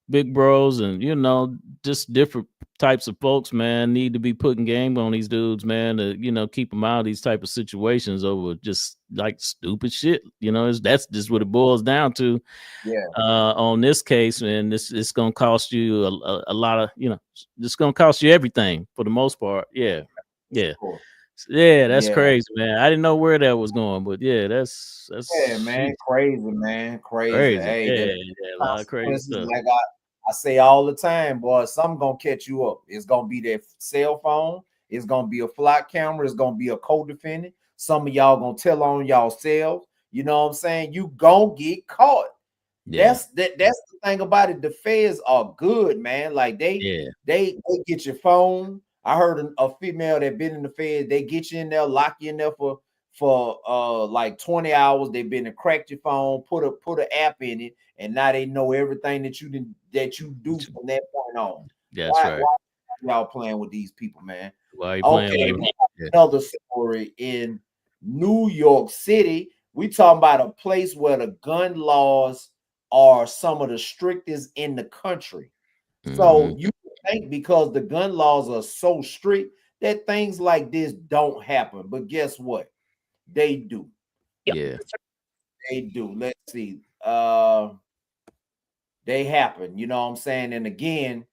big bros and just different types of folks, man, need to be putting game on these dudes, man, to keep them out of these type of situations over just like stupid shit. That's just what it boils down to. On this case, man, it's gonna cost you a lot of, it's gonna cost you everything for the most part. Yeah. That's crazy, man. I didn't know where that was going, but that's man, crazy, man, crazy. Hey, a lot of crazy stuff. Like I say all the time, boy, something gonna catch you up. It's gonna be that cell phone. It's gonna be a flight camera. It's gonna be a co-defendant. Some of y'all gonna tell on y'all selves. You know what I'm saying? You gonna get caught. That's the thing about it. The feds are good, man. Like Yeah. they get your phone. I heard a female that been in the feds, they get you in there, lock you in there for like 20 hours. They've been to crack your phone, put an app in it, and now they know everything that you do from that point on. That's right. Why y'all playing with these people, man? Why are you playing with them? Yeah. Another story in New York City. We talking about a place where the gun laws are some of the strictest in the country. So you think because the gun laws are so strict that things like this don't happen. But guess what? They do. Yeah. They do. Let's see. They happen, you know what I'm saying? And again,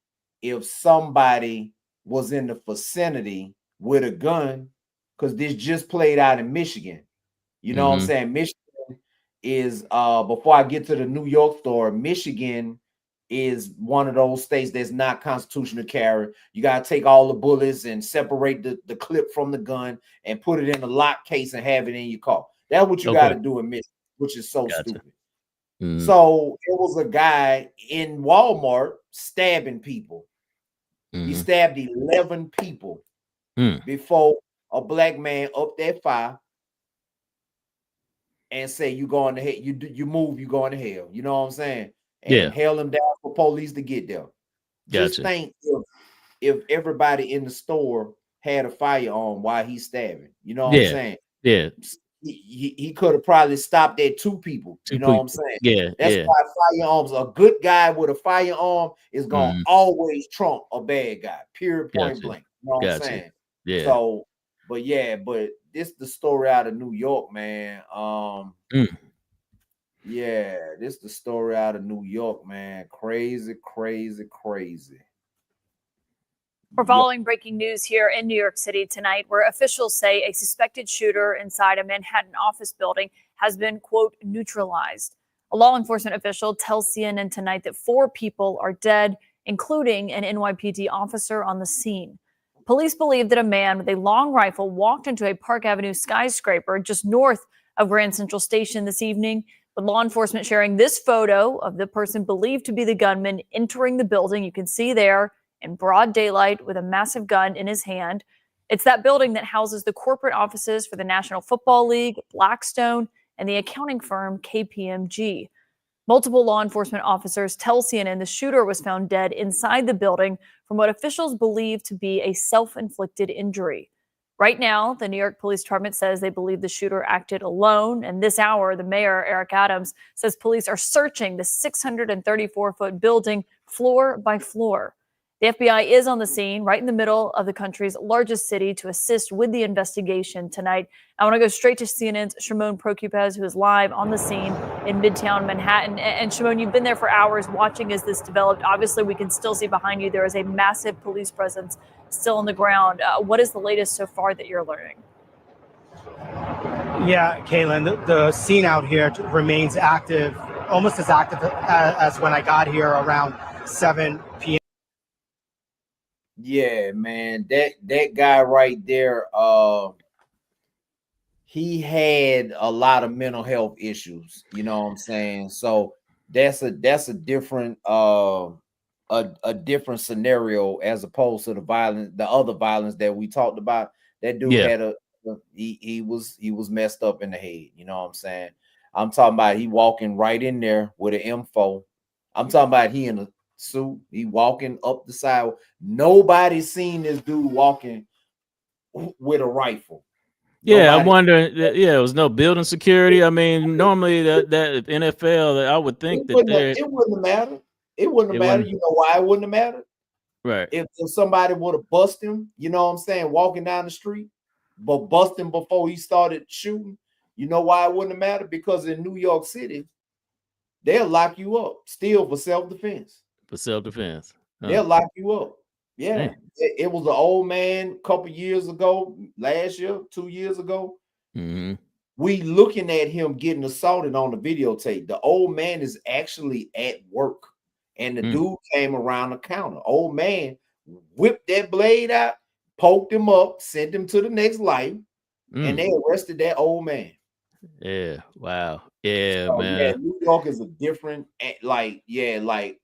if somebody was in the vicinity with a gun, because this just played out in Michigan, you know what I'm saying? Michigan is before I get to the New York story, Michigan is one of those states that's not constitutional carry. You got to take all the bullets and separate the clip from the gun and put it in a lock case and have it in your car. That's what you got to do in Michigan, which is so stupid. So it was a guy in Walmart stabbing people. He stabbed 11 people before a black man up that fire and say, you going to hell, you move, you going to hell. You know what I'm saying? And held him down for police to get there. Just think if everybody in the store had a firearm while he's stabbing. You know what I'm saying? Yeah. He could have probably stopped at 2 people. You know what I'm saying? Yeah. That's why firearms, a good guy with a firearm is gonna always trump a bad guy, period, point blank. You know what I'm saying? Yeah. So, but this the story out of New York, man. Yeah, this the story out of New York, man. Crazy. We're following breaking news here in New York City tonight, where officials say a suspected shooter inside a Manhattan office building has been, quote, neutralized. A law enforcement official tells CNN tonight that 4 people are dead, including an NYPD officer on the scene. Police believe that a man with a long rifle walked into a Park Avenue skyscraper just north of Grand Central Station this evening, with law enforcement sharing this photo of the person believed to be the gunman entering the building. You can see there in broad daylight with a massive gun in his hand. It's that building that houses the corporate offices for the National Football League, Blackstone, and the accounting firm KPMG. Multiple law enforcement officers tell CNN the shooter was found dead inside the building from what officials believe to be a self-inflicted injury. Right now, the New York Police Department says they believe the shooter acted alone. And this hour, the mayor, Eric Adams, says police are searching the 634-foot building floor by floor. The FBI is on the scene right in the middle of the country's largest city to assist with the investigation tonight. I want to go straight to CNN's Shimon Prokupecz, who is live on the scene in Midtown Manhattan. And Shimon, you've been there for hours watching as this developed. Obviously, we can still see behind you there is a massive police presence still on the ground. What is the latest so far that you're learning? Yeah, Kaylin, the scene out here remains active, almost as active as when I got here around 7 p.m. Yeah, man, that guy right there, he had a lot of mental health issues, you know what I'm saying? So that's a different a different scenario as opposed to the other violence that we talked about. That dude had he was messed up in the head, you know what I'm saying? I'm talking about he walking right in there with an M4. I'm talking about he in a suit, he walking up the side. Nobody's seen this dude walking with a rifle. Yeah, I'm wondering. Yeah, there was no building security. I mean, normally that NFL, I would think it wouldn't have mattered. It wouldn't have mattered. You know why it wouldn't have mattered? Right. If somebody would have busted him, you know what I'm saying, walking down the street, but bust him before he started shooting. You know why it wouldn't have mattered? Because in New York City, they'll lock you up still for self-defense. For self-defense. They'll lock you up. Yeah. It was an old man a couple years ago, last year, 2 years ago. We looking at him getting assaulted on the videotape. The old man is actually at work. And the dude came around the counter. Old man whipped that blade out, poked him up, sent him to the next life, and they arrested that old man. Yeah. Wow. Yeah, So yeah, man. New York is a different, like, yeah, like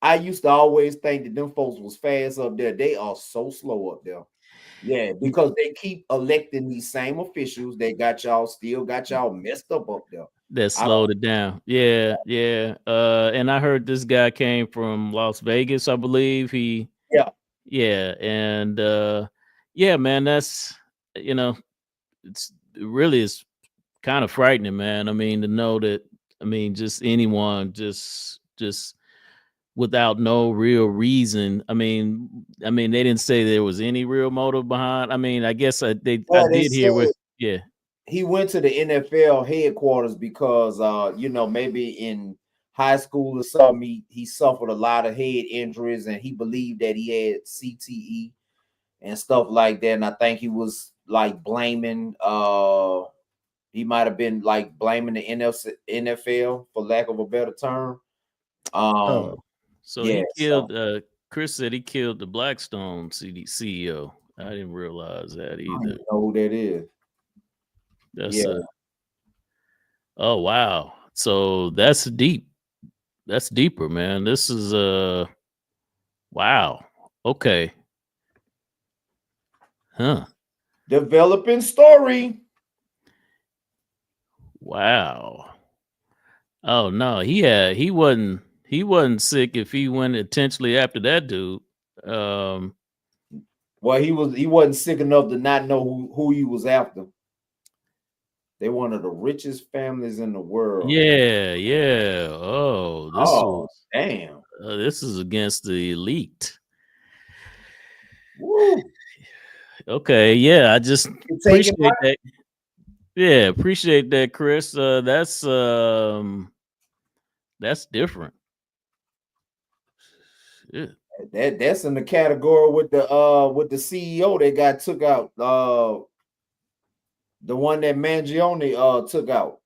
I used to always think that them folks was fast up there. They are so slow up there. Yeah, because they keep electing these same officials. They still got y'all messed up there. That I don't. slowed it down. Yeah, yeah. And I heard this guy came from Las Vegas, I believe. Yeah. Yeah, and yeah, man, that's you know, it really is kind of frightening, man. I mean, to know that, I mean, just anyone just without no real reason. I mean, they didn't say there was any real motive behind. I mean, I guess I Well, they did hear said with yeah. he went to the NFL headquarters because maybe in high school or something he suffered a lot of head injuries and he believed that he had CTE and stuff like that. And I think he was like blaming he might have been like blaming the NFL for lack of a better term. Oh, so Yeah, he so killed. Chris said he killed the Blackstone CEO. I didn't realize that I don't either. even know who that is. That's Yeah. a. Oh wow. So that's deep. That's deeper, man. This is wow. Okay. Huh. Developing story. Wow. Oh no, he wasn't sick if he went intentionally after that dude. Well, he wasn't sick enough to not know who he was after. They're one of the richest families in the world. Yeah, yeah. Oh, Oh, damn. this is against the elite. Woo. Okay, yeah, I just You taking appreciate that. Yeah, appreciate that, Chris. That's different. Shit. that's in the category with the CEO that got took out. The one that Mangione took out.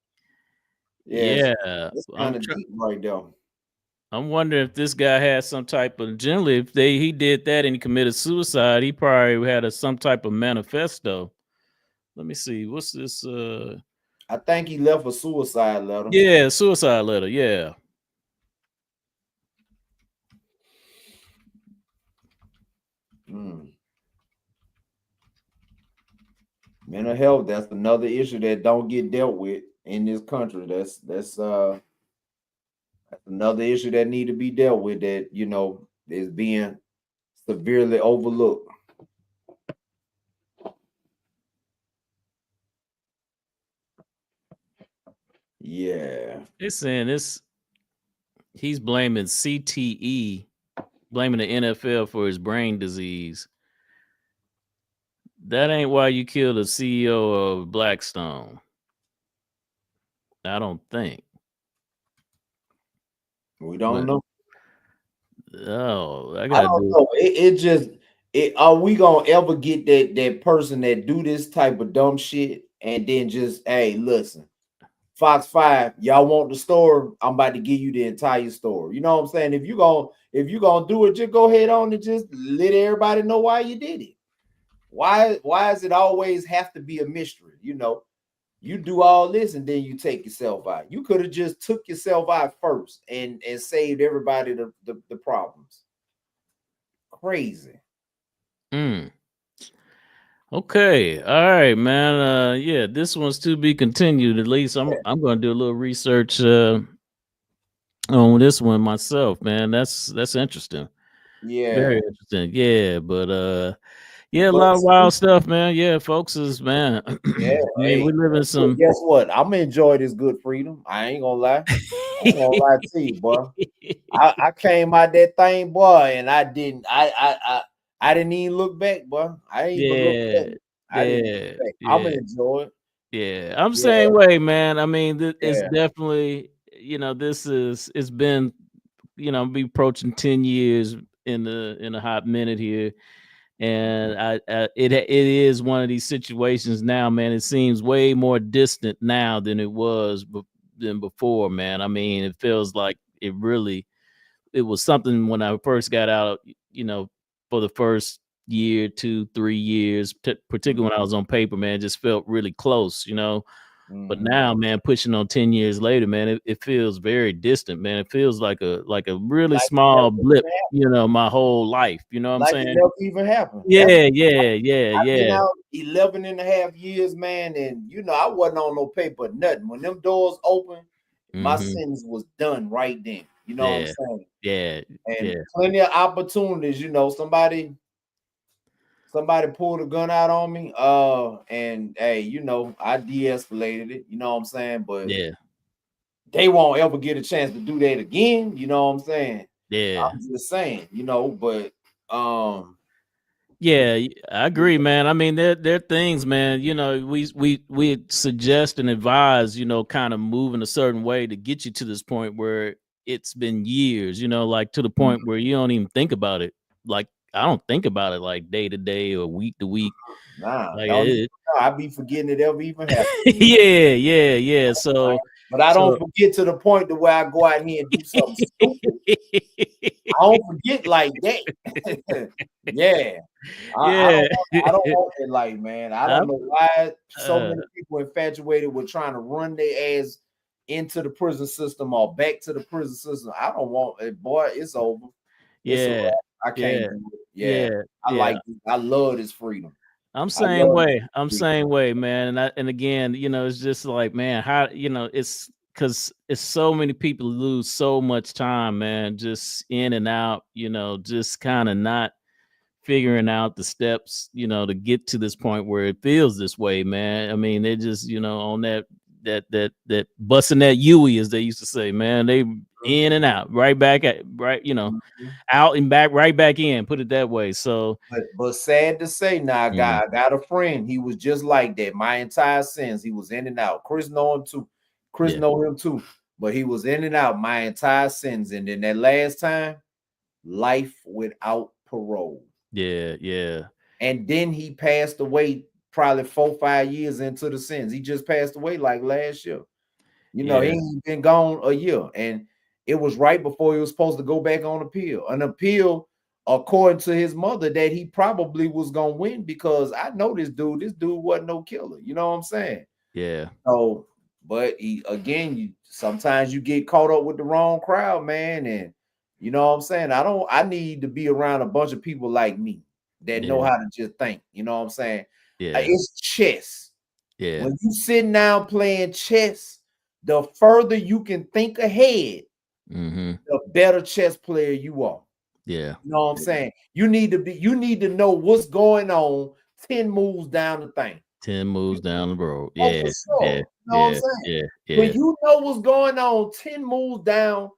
Yes, Yeah, it's kind of deep right there. I'm wondering if this guy had some type of generally if he did that and he committed suicide, he probably had some type of manifesto. Let me see. What's this? I think he left a suicide letter. Yeah, suicide letter. Yeah. Mental health, that's another issue that don't get dealt with in this country. That's another issue that need to be dealt with that is being severely overlooked. Yeah. It's saying this he's blaming CTE, blaming the NFL for his brain disease. That ain't why you killed the CEO of Blackstone. I don't think. We don't know. Oh, I don't know. Are we gonna ever get that person that do this type of dumb shit and then just, hey, listen, Fox 5, y'all want the story? I'm about to give you the entire story. You know what I'm saying? If you gonna do it, just go ahead on and just let everybody know why you did it. Why does it always have to be a mystery? You do all this and then you take yourself out. You could have just took yourself out first and saved everybody the problems. Crazy. Okay. All right, man. Yeah, this one's to be continued. At least I'm gonna do a little research on this one myself, man. That's interesting. Yeah. Very interesting. Yeah, but yeah, a lot of wild stuff, man. Yeah, folks is man. Yeah, I mean, we live in some. Guess what? I'm gonna enjoy this good freedom. I ain't gonna lie. I ain't gonna lie to you, boy. I came out that thing, boy, and I didn't. I didn't even look back, boy. I ain't even look back. I didn't look back. I'm gonna enjoy it. Yeah, I'm same way, man. I mean, it's Yeah. definitely it's been be approaching 10 years in a hot minute here. And it is one of these situations now, man. It seems way more distant now than it was than before, man. I mean, it feels like it was something when I first got out, for the first year, 2, 3 years, particularly when I was on paper, man, it just felt really close, But now, man, pushing on 10 years later, man, it feels very distant, man. It feels like a really Like it small never blip, even happened. you know, my whole life. You know what I'm Like it saying? never even happened. Yeah, I've been yeah. out 11 and a half years, man, and you know, I wasn't on no paper, nothing. When them doors open, my sentence was done right then. You know what I'm saying? Yeah, And yeah. plenty of opportunities, you know, somebody pulled a gun out on me. And hey, you know, I de-escalated it, you know what I'm saying? But Yeah. they won't ever get a chance to do that again, you know what I'm saying? Yeah. I'm just saying, you know, but yeah, I agree, man. I mean, there are things, man. You know, we suggest and advise, you know, kind of moving a certain way to get you to this point where it's been years, you know, like to the point where you don't even think about it. Like I don't think about it like day to day or week to week. Nah, Like I be forgetting it ever even happened. yeah. So, but I don't forget to the point to where I go out here and do something stupid. I don't forget like that. Yeah. I don't want that life, man. I don't know why so many people infatuated with trying to run their ass into the prison system or back to the prison system. I don't want it, boy. It's over. It's a wrap. I can't do it. Yeah. I love this freedom. I'm same way, man. And again, you know, it's just like, man, how, you know, it's because it's so many people lose so much time, man, just in and out, you know, just kind of not figuring out the steps, you know, to get to this point where it feels this way, man. I mean, they just, you know, on that busting that Yui, as they used to say, man, they in and out, right back at you know, out and back, right back in, put it that way. So but sad to say, now I got a friend. He was just like that. My entire sins, he was in and out. Chris know him too. Chris know him too. But he was in and out my entire sins. And then that last time, life without parole. Yeah. And then he passed away probably 4-5 years into the sins. He just passed away like last year. You know, he ain't been gone a year. And it was right before he was supposed to go back on appeal. An appeal, according to his mother, that he probably was gonna win, because I know this dude wasn't no killer. You know what I'm saying? Yeah. So, but sometimes you get caught up with the wrong crowd, man. And you know what I'm saying? I need to be around a bunch of people like me that know how to just think. You know what I'm saying? It's chess. Yeah. When you sitting down playing chess, the further you can think ahead, the better chess player you are. Yeah. You know what I'm saying? You need to know what's going on 10 moves down the thing. 10 moves down the road. Oh, Yeah. for sure. Yeah. You know what I'm saying? Yeah. When you know what's going on 10 moves down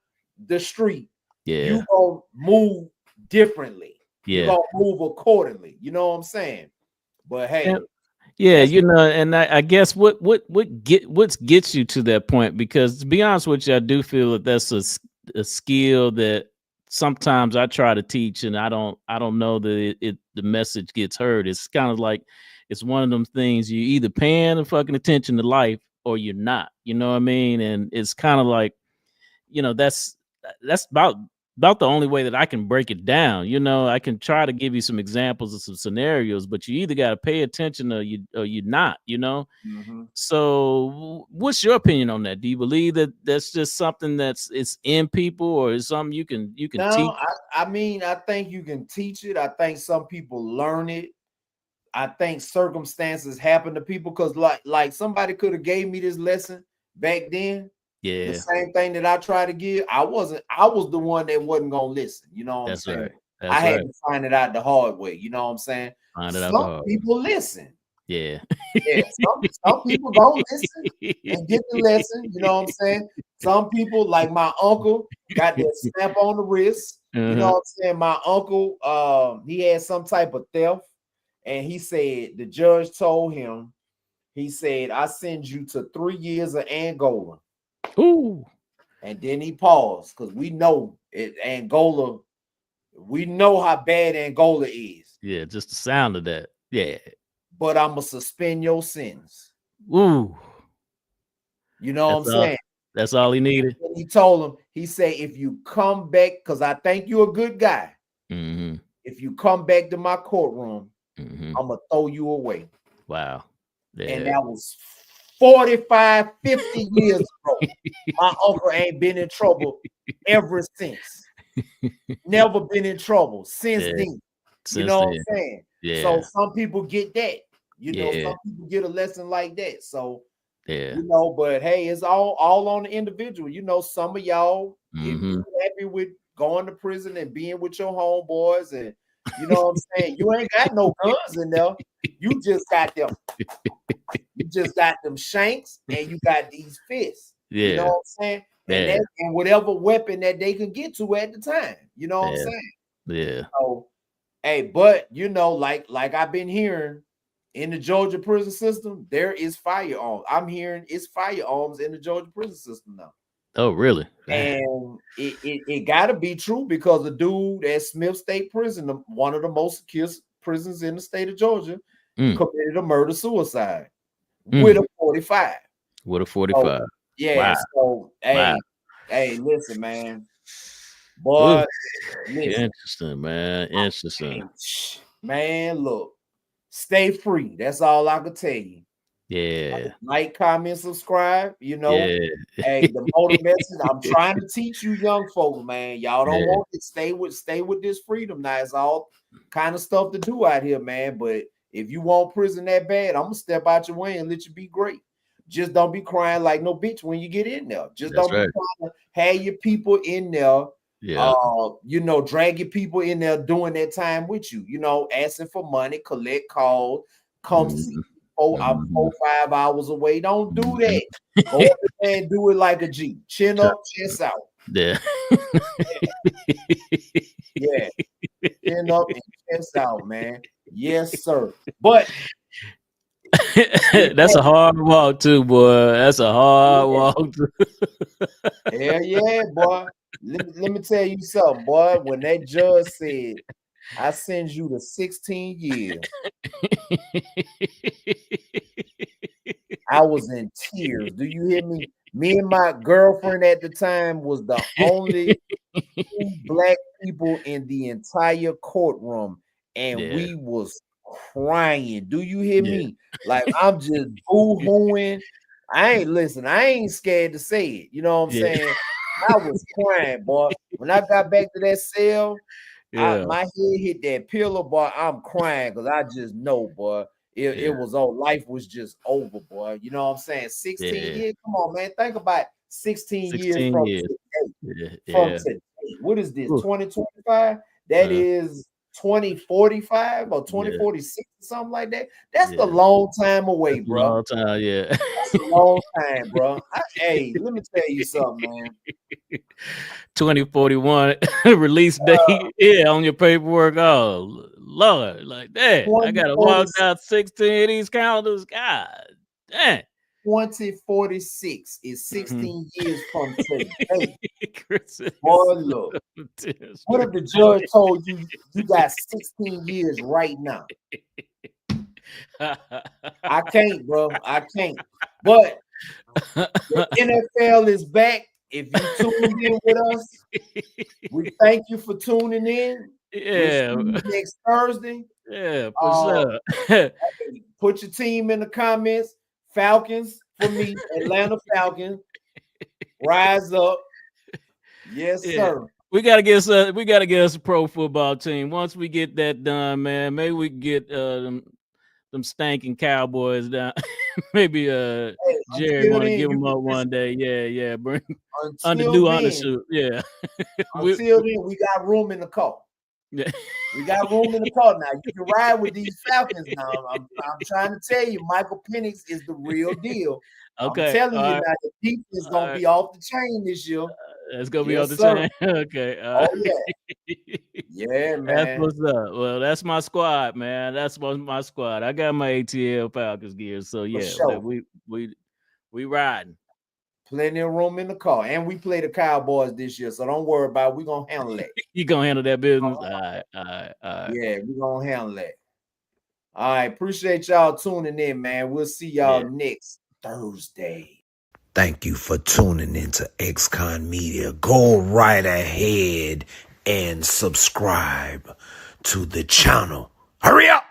the street, you gonna move differently. You gonna move accordingly. You know what I'm saying? But hey, yeah, you know, and I guess what gets you to that point, because to be honest with you, I do feel that that's a skill that sometimes I try to teach, and I don't know that the message gets heard. It's kind of like it's one of them things, you either paying fucking attention to life or you're not. You know what I mean? And it's kind of like, you know, that's about the only way that I can break it down. You know, I can try to give you some examples of some scenarios, but you either got to pay attention or you're not, you know? So what's your opinion on that? Do you believe that that's just something it's in people, or is something you can teach? No, I mean, I think you can teach it. I think some people learn it. I think circumstances happen to people, because like somebody could have gave me this lesson back then. The same thing that I try to give. I was the one that wasn't gonna listen. You know what I'm saying? Right. I had to find it out the hard way. You know what I'm saying? Some people listen. Yeah. Some people don't listen and get the lesson. You know what I'm saying? Some people, like my uncle, got that snap on the wrist. You know what I'm saying? My uncle, he had some type of theft, and he said the judge told him, he said, I send you to 3 years of Angola. Ooh. And then he paused, because we know Angola, we know how bad Angola is. Yeah, just the sound of that. Yeah. But I'm gonna suspend your sentence. Ooh. You know what I'm saying? That's all he needed. And he told him, he said, if you come back, because I think you're a good guy. If you come back to my courtroom, I'm gonna throw you away. Wow. And that was 45, 50 years ago. My uncle ain't been in trouble ever since. Never been in trouble since then. You Since know what then. I'm saying? Yeah. So some people get that. You know, Yeah. some people get a lesson like that. So, Yeah. you know, but hey, it's all on the individual. You know, some of y'all, if you're happy with going to prison and being with your homeboys, and you know what I'm saying, you ain't got no guns in there. You just got them. You just got them shanks, and you got these fists. You know Yeah. what I'm saying? And Yeah. that, and whatever weapon that they can get to at the time. You know what I'm Yeah. saying? Yeah. So, hey, but you know, like I've been hearing in the Georgia prison system, there is firearms. I'm hearing it's firearms in the Georgia prison system now. Oh, really? And it got to be true, because the dude at Smith State Prison, one of the most secure prisons in the state of Georgia, committed a murder-suicide with a 45. With a 45. So, yeah. Wow. So, hey, Wow. hey, listen, man. Boy, listen. Interesting, man. Interesting. Man, look, stay free. That's all I can tell you. Yeah. Like, comment, subscribe. You know, Yeah. hey, the motivation. I'm trying to teach you young folks, man. Y'all don't Yeah. want to stay with this freedom. Now it's all kind of stuff to do out here, man. But if you want prison that bad, I'm gonna step out your way and let you be great. Just don't be crying like no bitch when you get in there. Just That's don't be right. trying to have your people in there. Yeah. You know, drag your people in there doing that time with you. You know, asking for money, collect calls, come see. I'm 4-5 hours away. Don't do that. Go up there and do it like a G. Chin up, chest out. Yeah. Yeah. Chin up and chest out, man. Yes, sir. But that's a hard walk too, boy. That's a hard walk. Hell yeah, boy. Let me tell you something, boy. When that judge said, I send you to 16 years, I was in tears. Do you hear me? Me and my girlfriend at the time was the only two black people in the entire courtroom, and we was crying. Do you hear me? Like, I'm just boo-hooing. I ain't scared to say it. You know what I'm saying? I was crying, boy. When I got back to that cell, my head hit that pillow, boy. I'm crying because I just know, boy. It was all, life was just over, boy. You know what I'm saying? 16 years. Come on, man. Think about 16 years from today. From today. What is this? 2025? That is 2045 or 2046, something like that. That's a long time away, bro. Long time, yeah. That's a long time, bro. Hey, let me tell you something, man. 2041 release date, on your paperwork. Oh Lord, like that. I gotta walk down 16 of these calendars. God damn. 2046 is 16 years from today. Boy, look. What if the judge told you you got 16 years right now? I can't, bro. I can't. But the NFL is back. If you tuned in with us, we thank you for tuning in. Yeah. We'll see you next Thursday. Yeah, for sure. Put your team in the comments. Falcons for me, Atlanta Falcons. Rise up. Yes, sir. We gotta get us a pro football team. Once we get that done, man, maybe we can get them stinking Cowboys down. Maybe Jerry want to give them up one day. Yeah. Bring undershoot. Yeah. Until then, we got room in the car. Yeah. We got room in the car now. You can ride with these Falcons now. I'm trying to tell you, Michael Penix is the real deal. Okay. I'm telling you now, the defense is gonna be off the chain this year. It's gonna be off the chain. Okay. Oh yeah. Yeah, man. That's what's up. Well, that's my squad, man. That's my squad. I got my ATL Falcons gear, so yeah, sure. we riding. Plenty of room in the car, and we play the Cowboys this year, so don't worry about it. We're gonna handle that. You gonna handle that business? All right. Yeah, we're gonna handle that. All right, appreciate y'all tuning in, man. We'll see y'all next Thursday. Thank you for tuning into XCon Media. Go right ahead and subscribe to the channel. Hurry up!